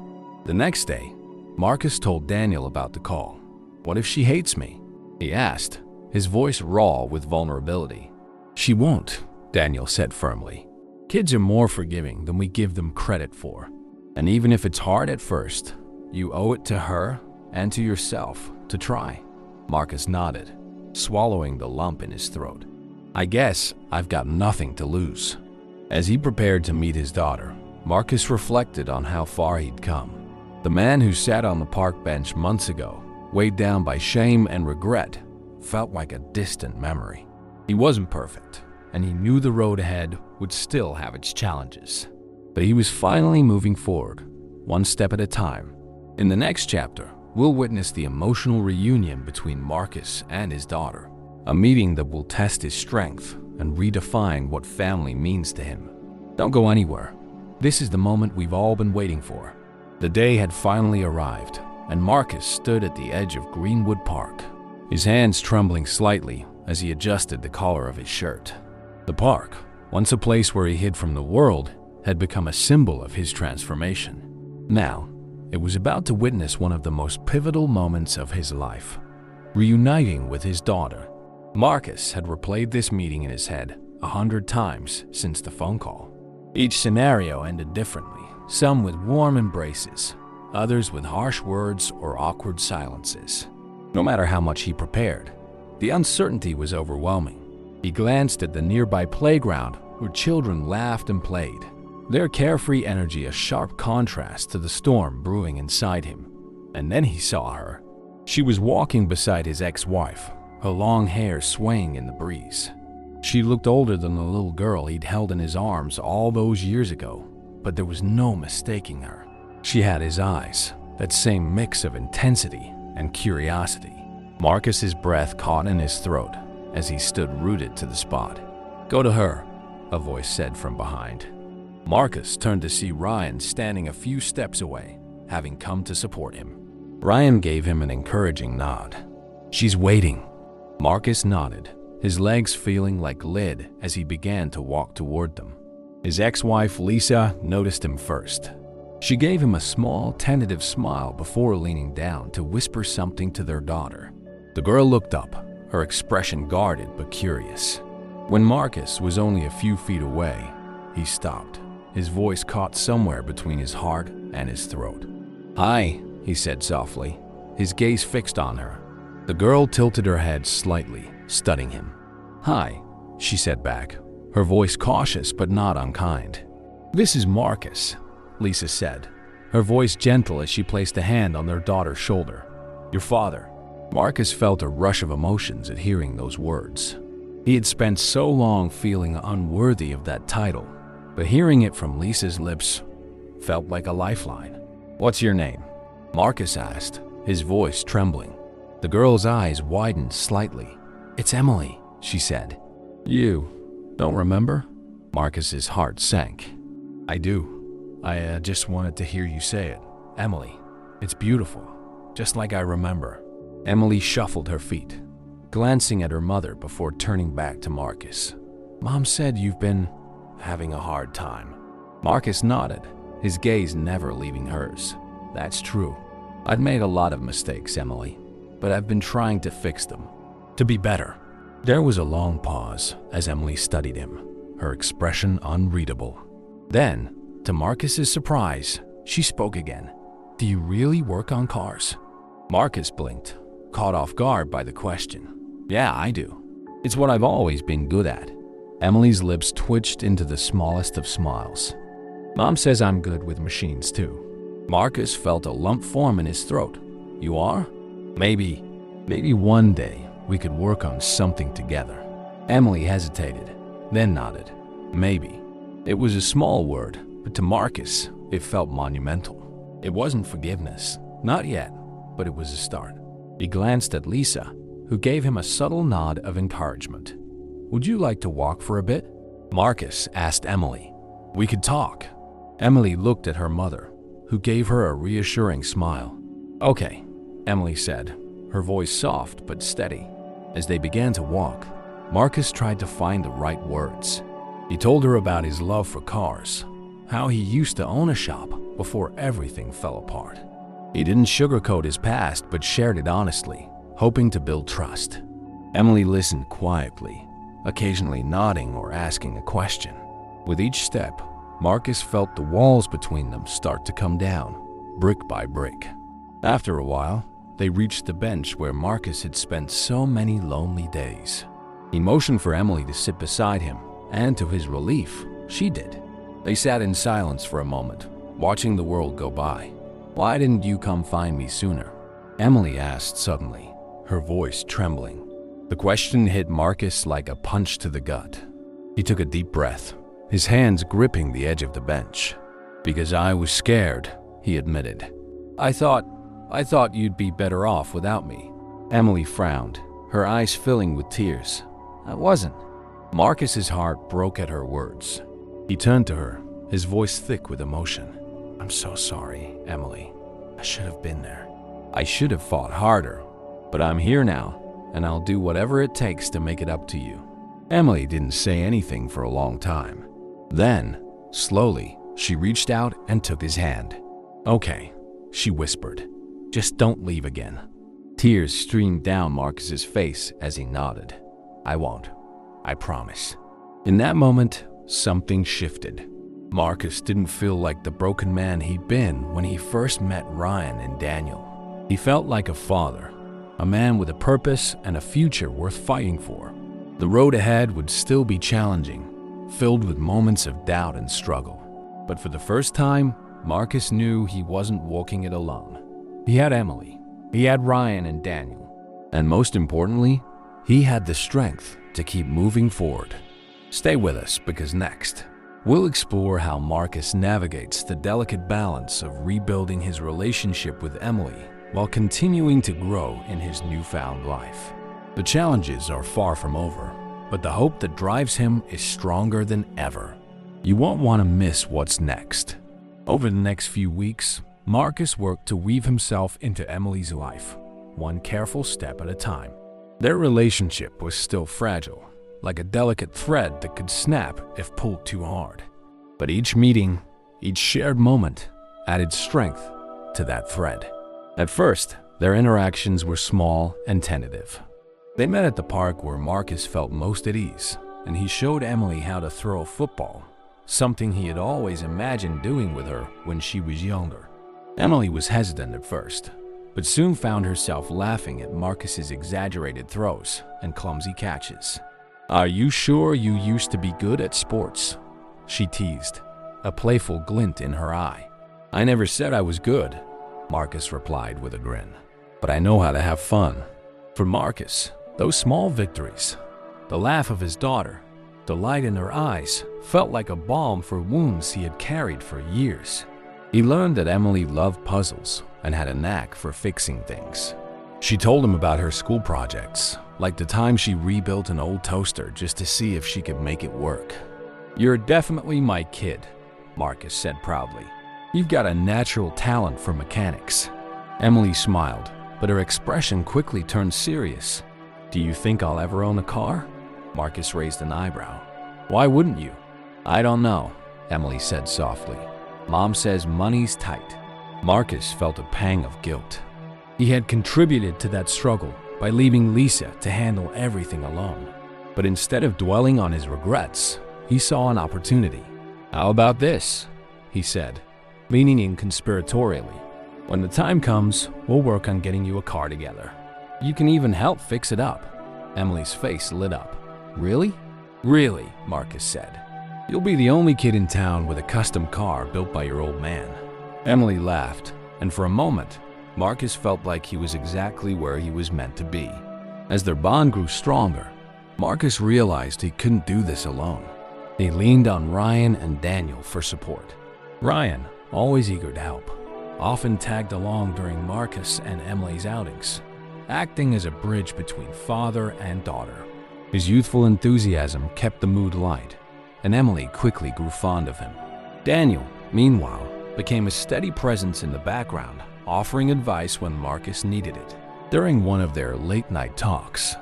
The next day, Marcus told Daniel about the call. "What if she hates me?" he asked, his voice raw with vulnerability. "She won't," Daniel said firmly. "Kids are more forgiving than we give them credit for. And even if it's hard at first, you owe it to her and to yourself to try." Marcus nodded, swallowing the lump in his throat. "I guess I've got nothing to lose." As he prepared to meet his daughter, Marcus reflected on how far he'd come. The man who sat on the park bench months ago, weighed down by shame and regret, felt like a distant memory. He wasn't perfect, and he knew the road ahead would still have its challenges. But he was finally moving forward, one step at a time. In the next chapter, we'll witness the emotional reunion between Marcus and his daughter, a meeting that will test his strength and redefine what family means to him. Don't go anywhere. This is the moment we've all been waiting for. The day had finally arrived, and Marcus stood at the edge of Greenwood Park, his hands trembling slightly as he adjusted the collar of his shirt. The park, once a place where he hid from the world, had become a symbol of his transformation. Now, it was about to witness one of the most pivotal moments of his life, reuniting with his daughter. Marcus had replayed this meeting in his head 100 times since the phone call. Each scenario ended differently, some with warm embraces, others with harsh words or awkward silences. No matter how much he prepared, the uncertainty was overwhelming. He glanced at the nearby playground where children laughed and played, their carefree energy a sharp contrast to the storm brewing inside him. And then he saw her. She was walking beside his ex-wife, her long hair swaying in the breeze. She looked older than the little girl he'd held in his arms all those years ago, but there was no mistaking her. She had his eyes, that same mix of intensity and curiosity. Marcus's breath caught in his throat as he stood rooted to the spot. "Go to her," a voice said from behind. Marcus turned to see Ryan standing a few steps away, having come to support him. Ryan gave him an encouraging nod. "She's waiting." Marcus nodded, his legs feeling like lead as he began to walk toward them. His ex-wife Lisa noticed him first. She gave him a small, tentative smile before leaning down to whisper something to their daughter. The girl looked up, her expression guarded but curious. When Marcus was only a few feet away, he stopped, his voice caught somewhere between his heart and his throat. "Hi," he said softly, his gaze fixed on her. The girl tilted her head slightly, studying him. "Hi," she said back, her voice cautious but not unkind. "This is Marcus. Lisa said, her voice gentle as she placed a hand on their daughter's shoulder. Your father. Marcus felt a rush of emotions at hearing those words. He had spent so long feeling unworthy of that title, but hearing it from Lisa's lips felt like a lifeline. What's your name? Marcus asked, his voice trembling. The girl's eyes widened slightly. It's Emily, she said. You don't remember? Marcus's heart sank. I do. I just wanted to hear you say it. Emily. It's beautiful, just like I remember. Emily shuffled her feet, glancing at her mother before turning back to Marcus. Mom said you've been having a hard time. Marcus nodded, his gaze never leaving hers. That's true. I'd made a lot of mistakes, Emily, but I've been trying to fix them, to be better. There was a long pause as Emily studied him, her expression unreadable. Then, to Marcus's surprise, she spoke again. Do you really work on cars? Marcus blinked, caught off guard by the question. Yeah, I do. It's what I've always been good at. Emily's lips twitched into the smallest of smiles. Mom says I'm good with machines too. Marcus felt a lump form in his throat. You are? Maybe one day we could work on something together. Emily hesitated, then nodded. Maybe. It was a small word, but to Marcus, it felt monumental. It wasn't forgiveness, not yet, but it was a start. He glanced at Lisa, who gave him a subtle nod of encouragement. Would you like to walk for a bit? Marcus asked Emily. We could talk. Emily looked at her mother, who gave her a reassuring smile. Okay, Emily said, her voice soft but steady. As they began to walk, Marcus tried to find the right words. He told her about his love for cars, how he used to own a shop before everything fell apart. He didn't sugarcoat his past but shared it honestly, hoping to build trust. Emily listened quietly, occasionally nodding or asking a question. With each step, Marcus felt the walls between them start to come down, brick by brick. After a while, they reached the bench where Marcus had spent so many lonely days. He motioned for Emily to sit beside him, and to his relief, she did. They sat in silence for a moment, watching the world go by. Why didn't you come find me sooner? Emily asked suddenly, her voice trembling. The question hit Marcus like a punch to the gut. He took a deep breath, his hands gripping the edge of the bench. Because I was scared, he admitted. I thought you'd be better off without me. Emily frowned, her eyes filling with tears. I wasn't. Marcus's heart broke at her words. He turned to her, his voice thick with emotion. I'm so sorry, Emily. I should have been there. I should have fought harder. But I'm here now, and I'll do whatever it takes to make it up to you. Emily didn't say anything for a long time. Then, slowly, she reached out and took his hand. Okay, she whispered. Just don't leave again. Tears streamed down Marcus's face as he nodded. I won't. I promise. In that moment, something shifted. Marcus didn't feel like the broken man he'd been when he first met Ryan and Daniel. He felt like a father, a man with a purpose and a future worth fighting for. The road ahead would still be challenging, filled with moments of doubt and struggle. But for the first time, Marcus knew he wasn't walking it alone. He had Emily, he had Ryan and Daniel, and most importantly, he had the strength to keep moving forward. Stay with us because next, we'll explore how Marcus navigates the delicate balance of rebuilding his relationship with Emily while continuing to grow in his newfound life. The challenges are far from over, but the hope that drives him is stronger than ever. You won't want to miss what's next. Over the next few weeks, Marcus worked to weave himself into Emily's life, one careful step at a time. Their relationship was still fragile, like a delicate thread that could snap if pulled too hard. But each meeting, each shared moment, added strength to that thread. At first, their interactions were small and tentative. They met at the park where Marcus felt most at ease, and he showed Emily how to throw a football, something he had always imagined doing with her when she was younger. Emily was hesitant at first, but soon found herself laughing at Marcus's exaggerated throws and clumsy catches. Are you sure you used to be good at sports? She teased, a playful glint in her eye. "I never said I was good," Marcus replied with a grin. "But I know how to have fun." For Marcus, those small victories, the laugh of his daughter, the light in her eyes, felt like a balm for wounds he had carried for years. He learned that Emily loved puzzles and had a knack for fixing things. She told him about her school projects, like the time she rebuilt an old toaster just to see if she could make it work. "You're definitely my kid," Marcus said proudly. "You've got a natural talent for mechanics." Emily smiled, but her expression quickly turned serious. "Do you think I'll ever own a car?" Marcus raised an eyebrow. "Why wouldn't you?" "I don't know," Emily said softly. "Mom says money's tight." Marcus felt a pang of guilt. He had contributed to that struggle by leaving Lisa to handle everything alone. But instead of dwelling on his regrets, he saw an opportunity. "How about this?" he said, leaning in conspiratorially. "When the time comes, we'll work on getting you a car together. You can even help fix it up." Emily's face lit up. "Really?" "Really," Marcus said. "You'll be the only kid in town with a custom car built by your old man." Emily laughed, and for a moment, Marcus felt like he was exactly where he was meant to be. As their bond grew stronger, Marcus realized he couldn't do this alone. He leaned on Ryan and Daniel for support. Ryan, always eager to help, often tagged along during Marcus and Emily's outings, acting as a bridge between father and daughter. His youthful enthusiasm kept the mood light, and Emily quickly grew fond of him. Daniel, meanwhile, became a steady presence in the background, offering advice when Marcus needed it. During one of their late-night talks,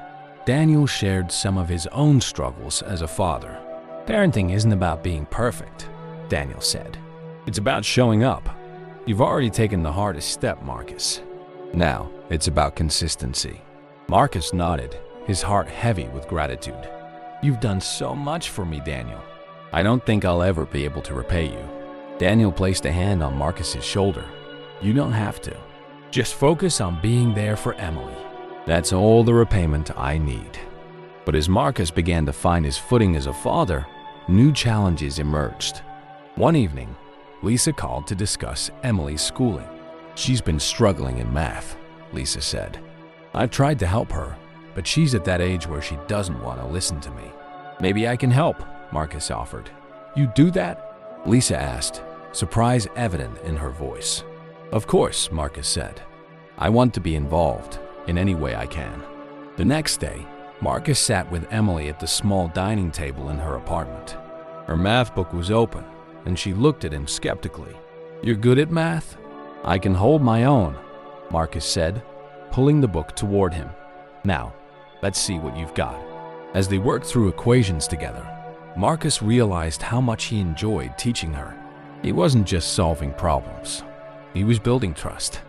Daniel shared some of his own struggles as a father. "Parenting isn't about being perfect," Daniel said. "It's about showing up. You've already taken the hardest step, Marcus. Now, it's about consistency." Marcus nodded, his heart heavy with gratitude. "You've done so much for me, Daniel. I don't think I'll ever be able to repay you." Daniel placed a hand on Marcus's shoulder. "You don't have to. Just focus on being there for Emily. That's all the repayment I need." But as Marcus began to find his footing as a father, new challenges emerged. One evening, Lisa called to discuss Emily's schooling. "She's been struggling in math," Lisa said. "I've tried to help her, but she's at that age where she doesn't want to listen to me." "Maybe I can help," Marcus offered. "You do that?" Lisa asked, surprise evident in her voice. "Of course," Marcus said. "I want to be involved in any way I can." The next day, Marcus sat with Emily at the small dining table in her apartment. Her math book was open, and she looked at him skeptically. "You're good at math?" "I can hold my own," Marcus said, pulling the book toward him. "Now, let's see what you've got." As they worked through equations together, Marcus realized how much he enjoyed teaching her. He wasn't just solving problems. He was building trust.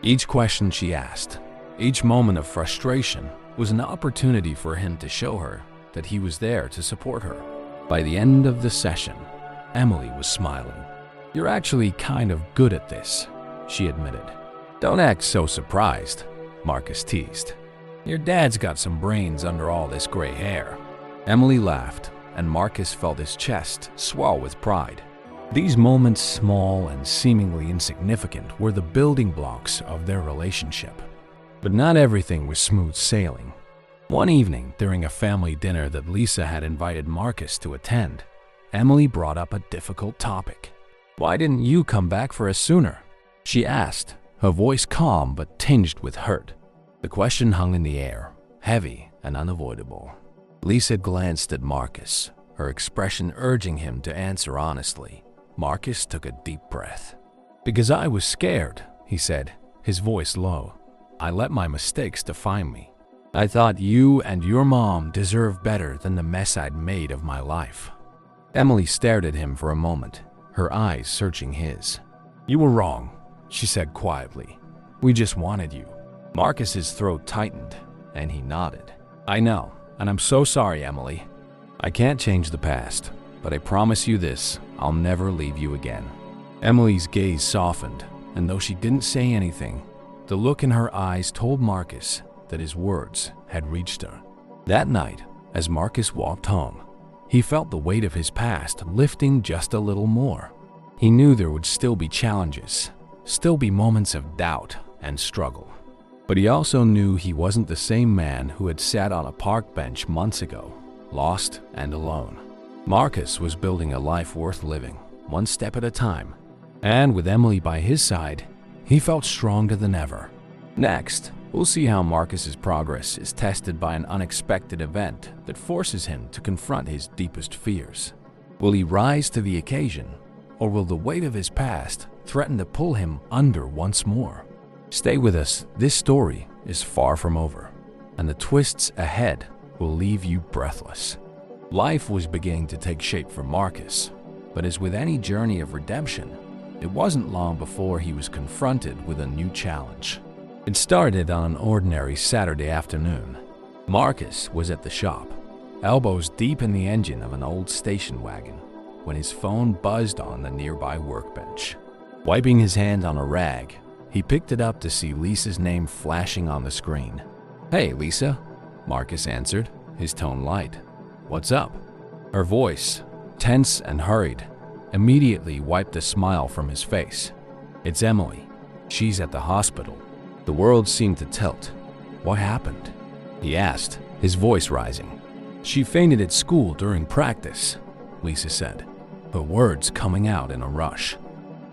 Each question she asked, each moment of frustration, was an opportunity for him to show her that he was there to support her. By the end of the session, Emily was smiling. "You're actually kind of good at this," she admitted. "Don't act so surprised," Marcus teased. "Your dad's got some brains under all this gray hair." Emily laughed, and Marcus felt his chest swell with pride. These moments, small and seemingly insignificant, were the building blocks of their relationship. But not everything was smooth sailing. One evening, during a family dinner that Lisa had invited Marcus to attend, Emily brought up a difficult topic. "Why didn't you come back for us sooner?" she asked, her voice calm but tinged with hurt. The question hung in the air, heavy and unavoidable. Lisa glanced at Marcus, her expression urging him to answer honestly. Marcus took a deep breath. "Because I was scared," he said, his voice low. "I let my mistakes define me. I thought you and your mom deserved better than the mess I'd made of my life." Emily stared at him for a moment, her eyes searching his. "You were wrong," she said quietly. "We just wanted you." Marcus's throat tightened, and he nodded. "I know, and I'm so sorry, Emily. I can't change the past, but I promise you this, I'll never leave you again." Emily's gaze softened, and though she didn't say anything, the look in her eyes told Marcus that his words had reached her. That night, as Marcus walked home, he felt the weight of his past lifting just a little more. He knew there would still be challenges, still be moments of doubt and struggle. But he also knew he wasn't the same man who had sat on a park bench months ago, lost and alone. Marcus was building a life worth living, one step at a time. And with Emily by his side, he felt stronger than ever. Next, we'll see how Marcus's progress is tested by an unexpected event that forces him to confront his deepest fears. Will he rise to the occasion, or will the weight of his past threaten to pull him under once more? Stay with us, this story is far from over, and the twists ahead will leave you breathless. Life was beginning to take shape for Marcus, but as with any journey of redemption, it wasn't long before he was confronted with a new challenge. It started on an ordinary Saturday afternoon. Marcus was at the shop, elbows deep in the engine of an old station wagon, when his phone buzzed on the nearby workbench. Wiping his hand on a rag, he picked it up to see Lisa's name flashing on the screen. "Hey, Lisa," Marcus answered, his tone light. "What's up?" Her voice, tense and hurried, immediately wiped a smile from his face. "It's Emily. She's at the hospital." The world seemed to tilt. "What happened?" he asked, his voice rising. "She fainted at school during practice," Lisa said, her words coming out in a rush.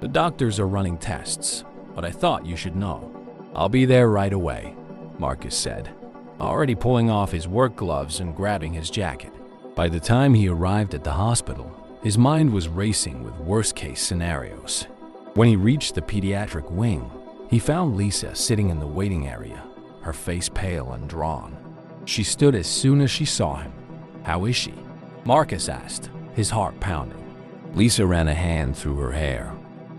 "The doctors are running tests, but I thought you should know." "I'll be there right away," Marcus said, already pulling off his work gloves and grabbing his jacket. By the time he arrived at the hospital, his mind was racing with worst-case scenarios. When he reached the pediatric wing, he found Lisa sitting in the waiting area, her face pale and drawn. She stood as soon as she saw him. "How is she?" Marcus asked, his heart pounding. Lisa ran a hand through her hair.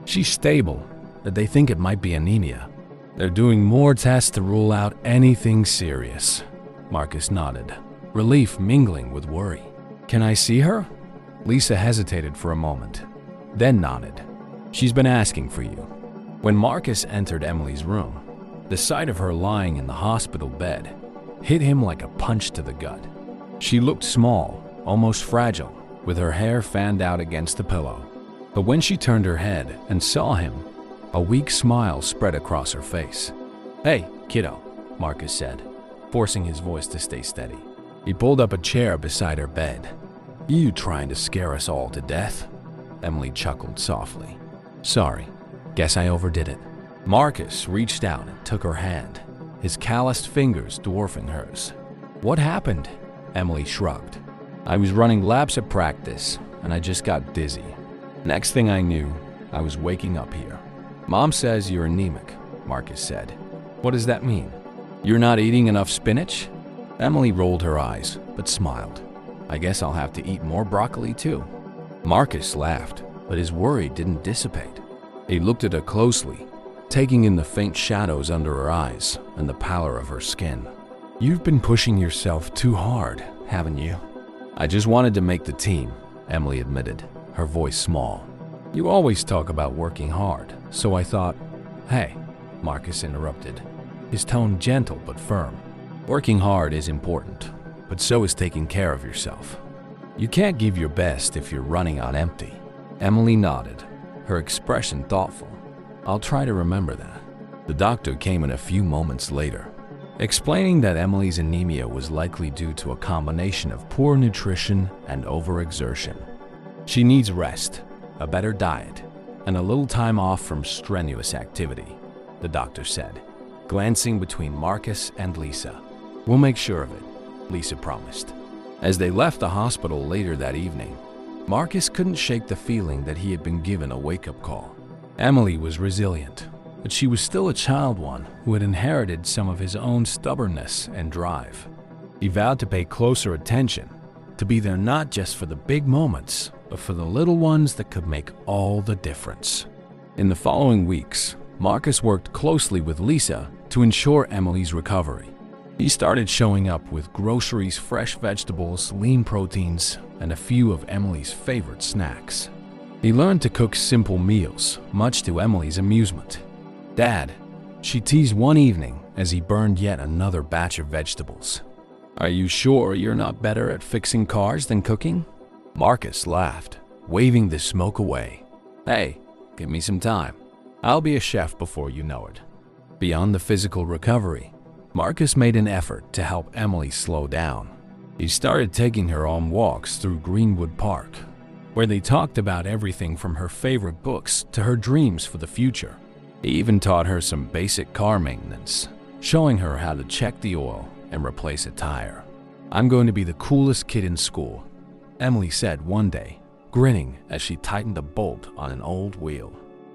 "She's stable, but they think it might be anemia. They're doing more tests to rule out anything serious." Marcus nodded, relief mingling with worry. "Can I see her?" Lisa hesitated for a moment, then nodded. "She's been asking for you." When Marcus entered Emily's room, the sight of her lying in the hospital bed hit him like a punch to the gut. She looked small, almost fragile, with her hair fanned out against the pillow. But when she turned her head and saw him, a weak smile spread across her face. "Hey, kiddo," Marcus said, forcing his voice to stay steady. He pulled up a chair beside her bed. "You trying to scare us all to death?" Emily chuckled softly. "Sorry, guess I overdid it." Marcus reached out and took her hand, his calloused fingers dwarfing hers. "What happened?" Emily shrugged. "I was running laps at practice, and I just got dizzy. Next thing I knew, I was waking up here." "Mom says you're anemic," Marcus said. "What does that mean? You're not eating enough spinach?" Emily rolled her eyes, but smiled. "I guess I'll have to eat more broccoli too." Marcus laughed, but his worry didn't dissipate. He looked at her closely, taking in the faint shadows under her eyes and the pallor of her skin. "You've been pushing yourself too hard, haven't you?" "I just wanted to make the team," Emily admitted, her voice small. "You always talk about working hard, so I thought—" "Hey," Marcus interrupted, his tone gentle but firm. "Working hard is important, but so is taking care of yourself. You can't give your best if you're running on empty." Emily nodded, her expression thoughtful. "I'll try to remember that." The doctor came in a few moments later, explaining that Emily's anemia was likely due to a combination of poor nutrition and overexertion. "She needs rest, a better diet, and a little time off from strenuous activity," the doctor said, glancing between Marcus and Lisa. "We'll make sure of it," Lisa promised. As they left the hospital later that evening, Marcus couldn't shake the feeling that he had been given a wake-up call. Emily was resilient, but she was still a child one who had inherited some of his own stubbornness and drive. He vowed to pay closer attention, to be there not just for the big moments, but for the little ones that could make all the difference. In the following weeks, Marcus worked closely with Lisa to ensure Emily's recovery. He started showing up with groceries, fresh vegetables, lean proteins, and a few of Emily's favorite snacks. He learned to cook simple meals, much to Emily's amusement. "Dad," she teased one evening as he burned yet another batch of vegetables. "Are you sure you're not better at fixing cars than cooking?" Marcus laughed, waving the smoke away. Hey, give me some time. I'll be a chef before you know it. Beyond the physical recovery, Marcus made an effort to help Emily slow down. He started taking her on walks through Greenwood Park, where they talked about everything from her favorite books to her dreams for the future. He even taught her some basic car maintenance, showing her how to check the oil and replace a tire. "I'm going to be the coolest kid in school," Emily said one day, grinning as she tightened a bolt on an old wheel.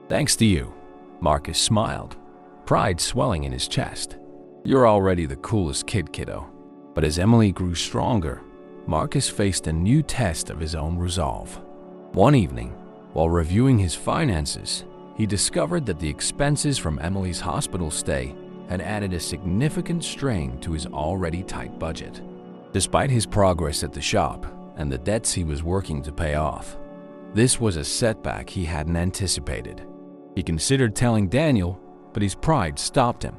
"Thanks to you," Marcus smiled, pride swelling in his chest. "You're already the coolest kid, kiddo." But as Emily grew stronger, Marcus faced a new test of his own resolve. One evening, while reviewing his finances, he discovered that the expenses from Emily's hospital stay had added a significant strain to his already tight budget. Despite his progress at the shop and the debts he was working to pay off, this was a setback he hadn't anticipated. He considered telling Daniel, but his pride stopped him.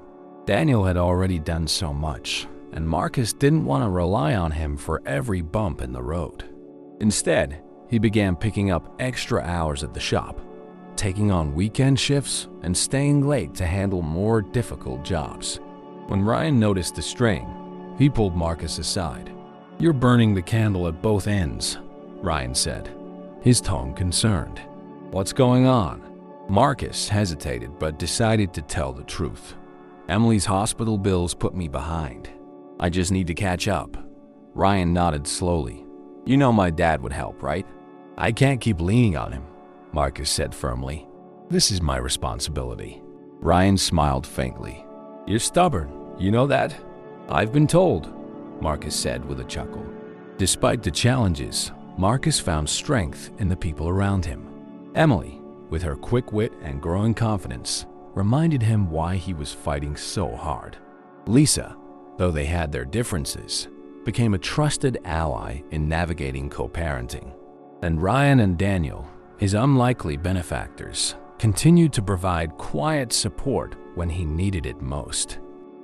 Daniel had already done so much, and Marcus didn't want to rely on him for every bump in the road. Instead, he began picking up extra hours at the shop, taking on weekend shifts and staying late to handle more difficult jobs. When Ryan noticed the strain, he pulled Marcus aside. "You're burning the candle at both ends," Ryan said, his tone concerned. "What's going on?" Marcus hesitated but decided to tell the truth. "Emily's hospital bills put me behind. I just need to catch up." Ryan nodded slowly. "You know my dad would help, right?" "I can't keep leaning on him," Marcus said firmly. "This is my responsibility." Ryan smiled faintly. "You're stubborn, you know that?" "I've been told," Marcus said with a chuckle. Despite the challenges, Marcus found strength in the people around him. Emily, with her quick wit and growing confidence, reminded him why he was fighting so hard. Lisa, though they had their differences, became a trusted ally in navigating co-parenting. And Ryan and Daniel, his unlikely benefactors, continued to provide quiet support when he needed it most.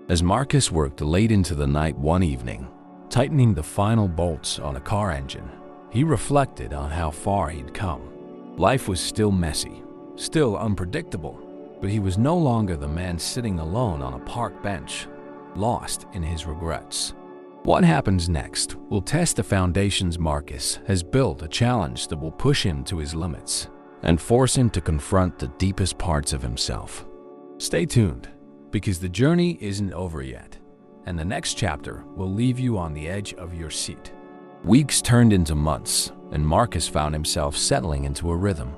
As Marcus worked late into the night one evening, tightening the final bolts on a car engine, he reflected on how far he'd come. Life was still messy, still unpredictable, but he was no longer the man sitting alone on a park bench, lost in his regrets. What happens next will test the foundations Marcus has built, a challenge that will push him to his limits and force him to confront the deepest parts of himself. Stay tuned, because the journey isn't over yet, and the next chapter will leave you on the edge of your seat. Weeks turned into months, and Marcus found himself settling into a rhythm.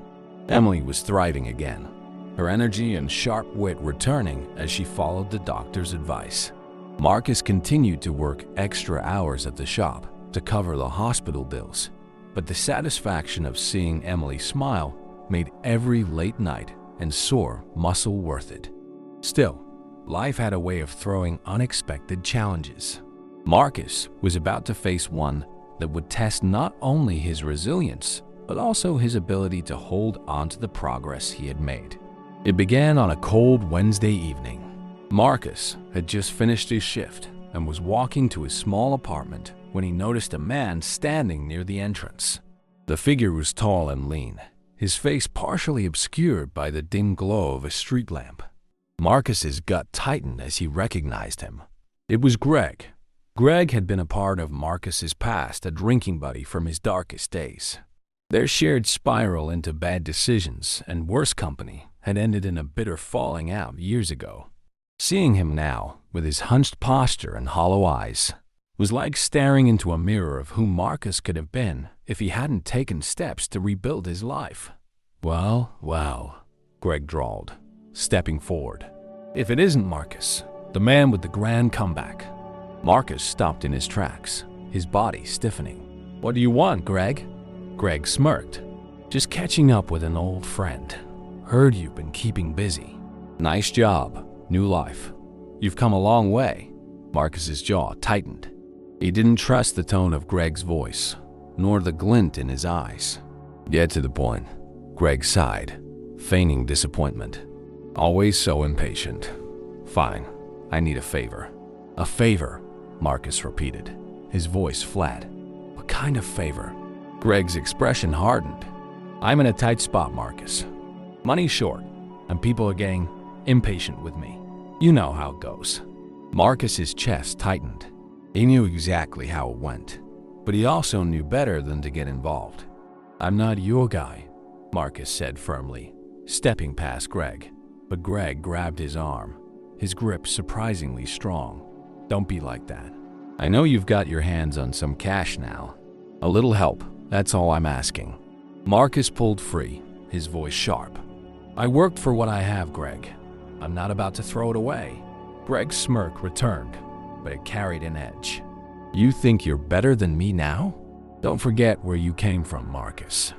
Emily was thriving again, her energy and sharp wit returning as she followed the doctor's advice. Marcus continued to work extra hours at the shop to cover the hospital bills, but the satisfaction of seeing Emily smile made every late night and sore muscle worth it. Still, life had a way of throwing unexpected challenges. Marcus was about to face one that would test not only his resilience, but also his ability to hold on to the progress he had made. It began on a cold Wednesday evening. Marcus had just finished his shift and was walking to his small apartment when he noticed a man standing near the entrance. The figure was tall and lean, his face partially obscured by the dim glow of a street lamp. Marcus's gut tightened as he recognized him. It was Greg. Greg had been a part of Marcus's past, a drinking buddy from his darkest days. Their shared spiral into bad decisions and worse company had ended in a bitter falling out years ago. Seeing him now, with his hunched posture and hollow eyes, was like staring into a mirror of who Marcus could have been if he hadn't taken steps to rebuild his life. Well, Greg drawled, stepping forward. "If it isn't Marcus, the man with the grand comeback." Marcus stopped in his tracks, his body stiffening. "What do you want, Greg?" Greg smirked. "Just catching up with an old friend. Heard you've been keeping busy." "Nice job. New life. You've come a long way." Marcus's jaw tightened. He didn't trust the tone of Greg's voice, nor the glint in his eyes. "Get to the point," Greg sighed, feigning disappointment. "Always so impatient." "Fine. I need a favor." "A favor," Marcus repeated, his voice flat. "What kind of favor?" Greg's expression hardened. "I'm in a tight spot, Marcus. Money's short, and people are getting impatient with me. You know how it goes. Marcus's chest tightened. He knew exactly how it went, but he also knew better than to get involved. "I'm not your guy," Marcus said firmly, stepping past Greg. But Greg grabbed his arm, his grip surprisingly strong. "Don't be like that. I know you've got your hands on some cash now. A little help, that's all I'm asking." Marcus pulled free, his voice sharp. "I worked for what I have, Greg. I'm not about to throw it away." Greg's smirk returned, but it carried an edge. "You think you're better than me now? Don't forget where you came from, Marcus.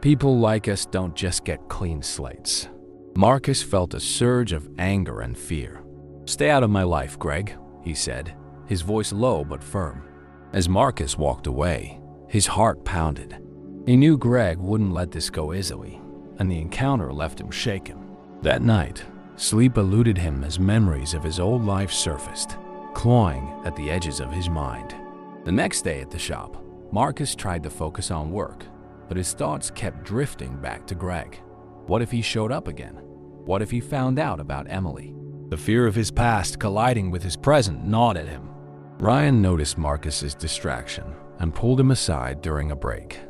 People like us don't just get clean slates." Marcus felt a surge of anger and fear. "Stay out of my life, Greg," he said, his voice low but firm. As Marcus walked away, his heart pounded. He knew Greg wouldn't let this go easily, and the encounter left him shaken. That night, sleep eluded him as memories of his old life surfaced, clawing at the edges of his mind. The next day at the shop, Marcus tried to focus on work, but his thoughts kept drifting back to Greg. What if he showed up again? What if he found out about Emily? The fear of his past colliding with his present gnawed at him. Ryan noticed Marcus's distraction and pulled him aside during a break.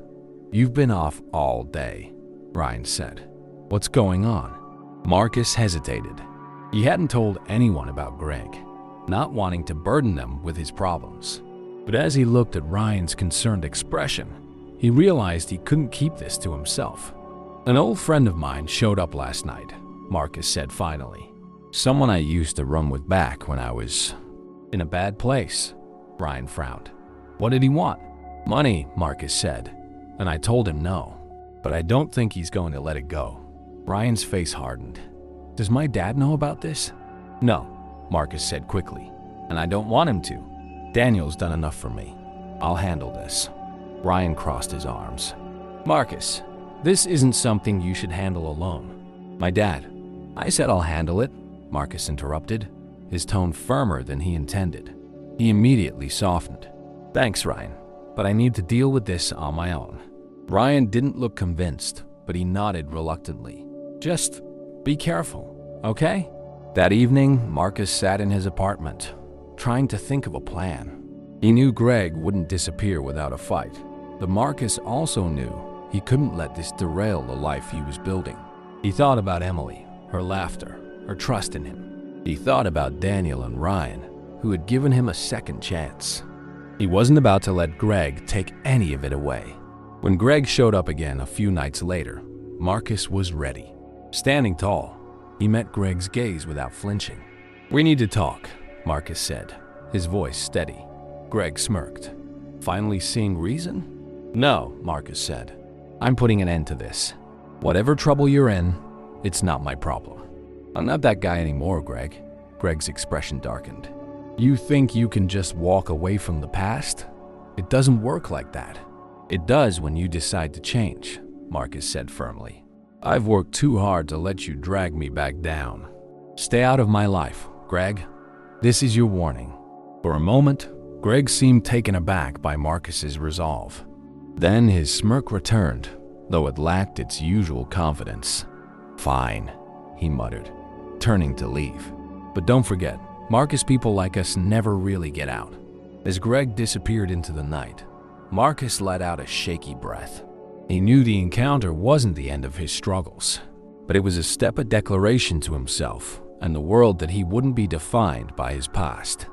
"You've been off all day," Ryan said. "What's going on?" Marcus hesitated. He hadn't told anyone about Greg, not wanting to burden them with his problems. But as he looked at Ryan's concerned expression, he realized he couldn't keep this to himself. "An old friend of mine showed up last night," Marcus said finally. "Someone I used to run with back when I was in a bad place." Ryan frowned. "What did he want?" "Money," Marcus said, and I told him no, but I don't think he's going to let it go. Ryan's face hardened. "Does my dad know about this?" "No," Marcus said quickly, "and I don't want him to. Daniel's done enough for me. I'll handle this." Ryan crossed his arms. "Marcus, this isn't something you should handle alone." "My dad." "I said I'll handle it," Marcus interrupted, his tone firmer than he intended. He immediately softened. "Thanks, Ryan, but I need to deal with this on my own." Ryan didn't look convinced, but he nodded reluctantly. "Just be careful, okay?" That evening, Marcus sat in his apartment, trying to think of a plan. He knew Greg wouldn't disappear without a fight, but Marcus also knew he couldn't let this derail the life he was building. He thought about Emily, her laughter, her trust in him. He thought about Daniel and Ryan, who had given him a second chance. He wasn't about to let Greg take any of it away. When Greg showed up again a few nights later, Marcus was ready. Standing tall, he met Greg's gaze without flinching. "We need to talk," Marcus said, his voice steady. Greg smirked. "Finally seeing reason?" "No," Marcus said. "I'm putting an end to this. Whatever trouble you're in, it's not my problem." "I'm not that guy anymore, Greg." Greg's expression darkened. "You think you can just walk away from the past? It doesn't work like that." "It does when you decide to change," Marcus said firmly. "I've worked too hard to let you drag me back down. Stay out of my life, Greg. This is your warning." For a moment, Greg seemed taken aback by Marcus's resolve. Then his smirk returned, though it lacked its usual confidence. "Fine," he muttered, turning to leave. "But don't forget, Marcus, people like us never really get out." As Greg disappeared into the night, Marcus let out a shaky breath. He knew the encounter wasn't the end of his struggles, but it was a step of declaration to himself and the world that he wouldn't be defined by his past.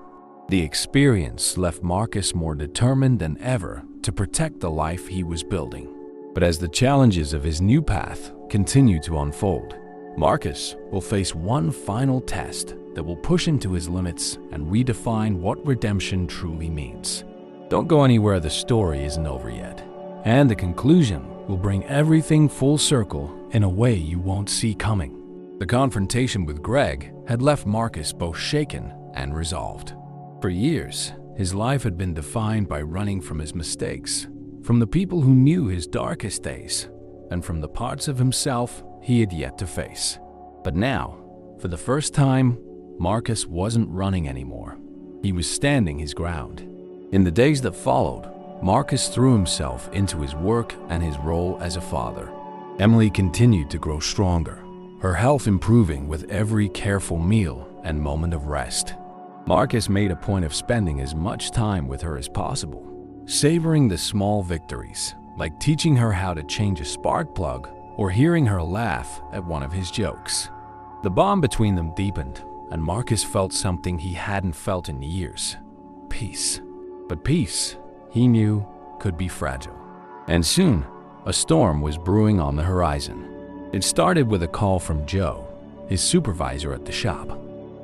The experience left Marcus more determined than ever to protect the life he was building. But as the challenges of his new path continue to unfold, Marcus will face one final test that will push him to his limits and redefine what redemption truly means. Don't go anywhere, the story isn't over yet, and the conclusion will bring everything full circle in a way you won't see coming. The confrontation with Greg had left Marcus both shaken and resolved. For years, his life had been defined by running from his mistakes, from the people who knew his darkest days, and from the parts of himself he had yet to face. But now, for the first time, Marcus wasn't running anymore. He was standing his ground. In the days that followed, Marcus threw himself into his work and his role as a father. Emily continued to grow stronger, her health improving with every careful meal and moment of rest. Marcus made a point of spending as much time with her as possible, savoring the small victories, like teaching her how to change a spark plug or hearing her laugh at one of his jokes. The bond between them deepened, and Marcus felt something he hadn't felt in years: peace. But peace, he knew, could be fragile. And soon, a storm was brewing on the horizon. It started with a call from Joe, his supervisor at the shop.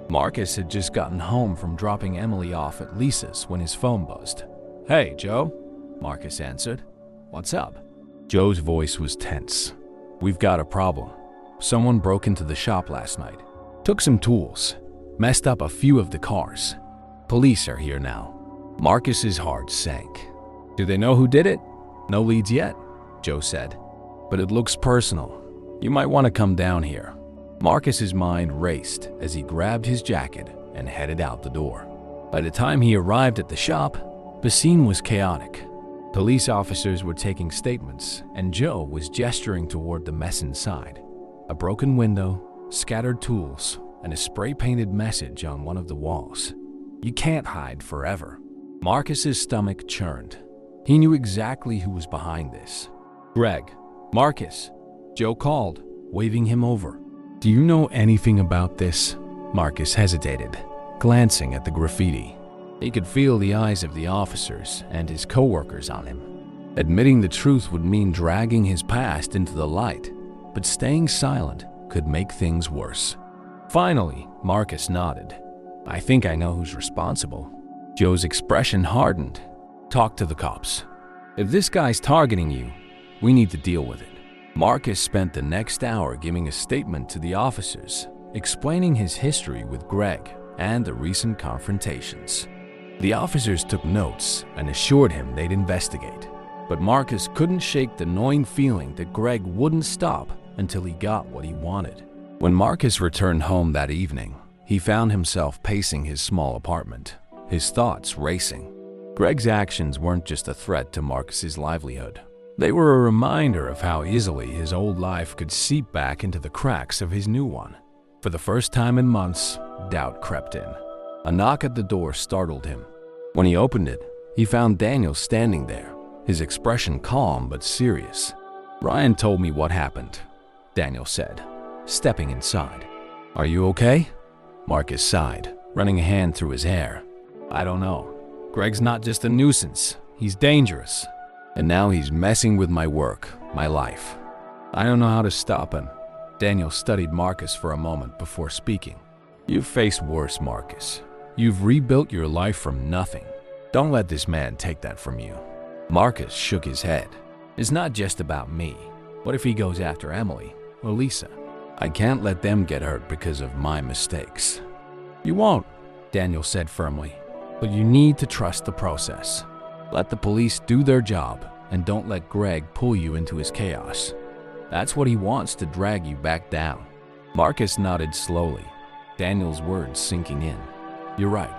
Marcus had just gotten home from dropping Emily off at Lisa's when his phone buzzed. "Hey, Joe," Marcus answered. "What's up?" Joe's voice was tense. "We've got a problem. Someone broke into the shop last night, took some tools, messed up a few of the cars. Police are here now." Marcus's heart sank. "Do they know who did it?" "No leads yet," Joe said. "But it looks personal. You might want to come down here." Marcus's mind raced as he grabbed his jacket and headed out the door. By the time he arrived at the shop, the scene was chaotic. Police officers were taking statements, and Joe was gesturing toward the mess inside. A broken window, scattered tools, and a spray-painted message on one of the walls. "You can't hide forever." Marcus's stomach churned. He knew exactly who was behind this. "Greg, Marcus," Joe called, waving him over. "Do you know anything about this?" Marcus hesitated, glancing at the graffiti. He could feel the eyes of the officers and his co-workers on him. Admitting the truth would mean dragging his past into the light, but staying silent could make things worse. Finally, Marcus nodded. "I think I know who's responsible." Joe's expression hardened. "Talk to the cops. If this guy's targeting you, we need to deal with it." Marcus spent the next hour giving a statement to the officers, explaining his history with Greg and the recent confrontations. The officers took notes and assured him they'd investigate, but Marcus couldn't shake the gnawing feeling that Greg wouldn't stop until he got what he wanted. When Marcus returned home that evening, he found himself pacing his small apartment, his thoughts racing. Greg's actions weren't just a threat to Marcus's livelihood. They were a reminder of how easily his old life could seep back into the cracks of his new one. For the first time in months, doubt crept in. A knock at the door startled him. When he opened it, he found Daniel standing there, his expression calm but serious. "Ryan told me what happened," Daniel said, stepping inside. "Are you okay?" Marcus sighed, running a hand through his hair. "I don't know. Greg's not just a nuisance. He's dangerous. And now he's messing with my work, my life. I don't know how to stop him." Daniel studied Marcus for a moment before speaking. "You've faced worse, Marcus. You've rebuilt your life from nothing. Don't let this man take that from you." Marcus shook his head. "It's not just about me. What if he goes after Emily or Lisa? I can't let them get hurt because of my mistakes." "You won't," Daniel said firmly. "But you need to trust the process. Let the police do their job and don't let Greg pull you into his chaos. That's what he wants to drag you back down." Marcus nodded slowly, Daniel's words sinking in. "You're right.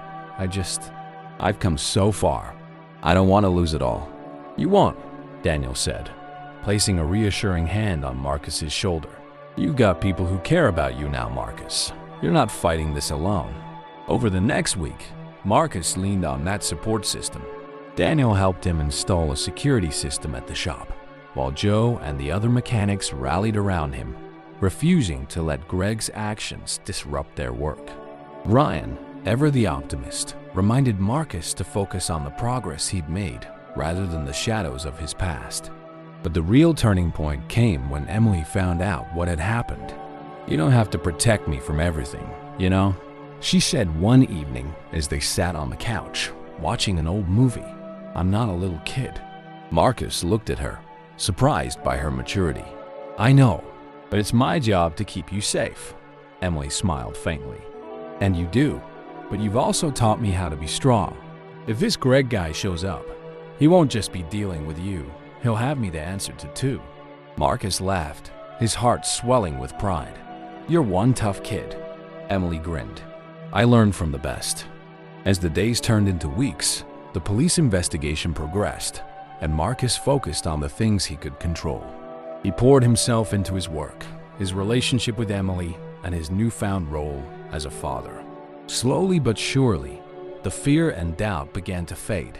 I've come so far. I don't want to lose it all." "You won't," Daniel said, placing a reassuring hand on Marcus's shoulder. "You've got people who care about you now, Marcus. You're not fighting this alone." Over the next week, Marcus leaned on that support system. Daniel helped him install a security system at the shop, while Joe and the other mechanics rallied around him, refusing to let Greg's actions disrupt their work. Ryan, ever the optimist, reminded Marcus to focus on the progress he'd made rather than the shadows of his past. But the real turning point came when Emily found out what had happened. "You don't have to protect me from everything, you know?" she said one evening as they sat on the couch, watching an old movie. "I'm not a little kid." Marcus looked at her, surprised by her maturity. "I know, but it's my job to keep you safe." Emily smiled faintly. "And you do, but you've also taught me how to be strong. If this Greg guy shows up, he won't just be dealing with you. He'll have me to answer to too." Marcus laughed, his heart swelling with pride. "You're one tough kid." Emily grinned. "I learned from the best." As the days turned into weeks, the police investigation progressed, and Marcus focused on the things he could control. He poured himself into his work, his relationship with Emily, and his newfound role as a father. Slowly but surely, the fear and doubt began to fade,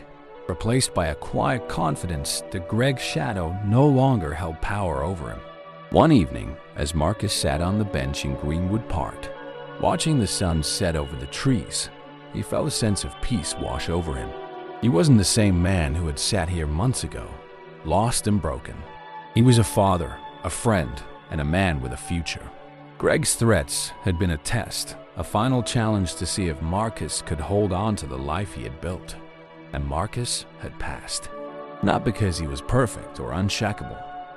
replaced by a quiet confidence that Greg's shadow no longer held power over him. One evening, as Marcus sat on the bench in Greenwood Park, watching the sun set over the trees, he felt a sense of peace wash over him. He wasn't the same man who had sat here months ago, lost and broken. He was a father, a friend, and a man with a future. Greg's threats had been a test, a final challenge to see if Marcus could hold on to the life he had built. And Marcus had passed. Not because he was perfect or unshakable,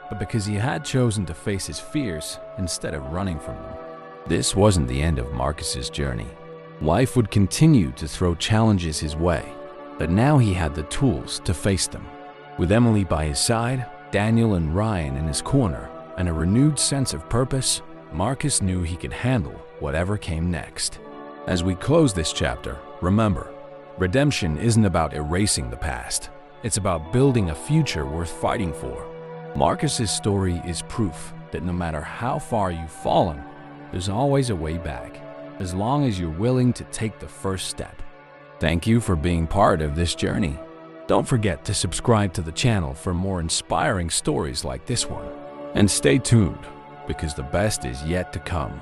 but because he had chosen to face his fears instead of running from them. This wasn't the end of Marcus's journey. Life would continue to throw challenges his way, but now he had the tools to face them. With Emily by his side, Daniel and Ryan in his corner, and a renewed sense of purpose, Marcus knew he could handle whatever came next. As we close this chapter, remember, redemption isn't about erasing the past. It's about building a future worth fighting for. Marcus's story is proof that no matter how far you've fallen, there's always a way back, as long as you're willing to take the first step. Thank you for being part of this journey. Don't forget to subscribe to the channel for more inspiring stories like this one. And stay tuned, because the best is yet to come.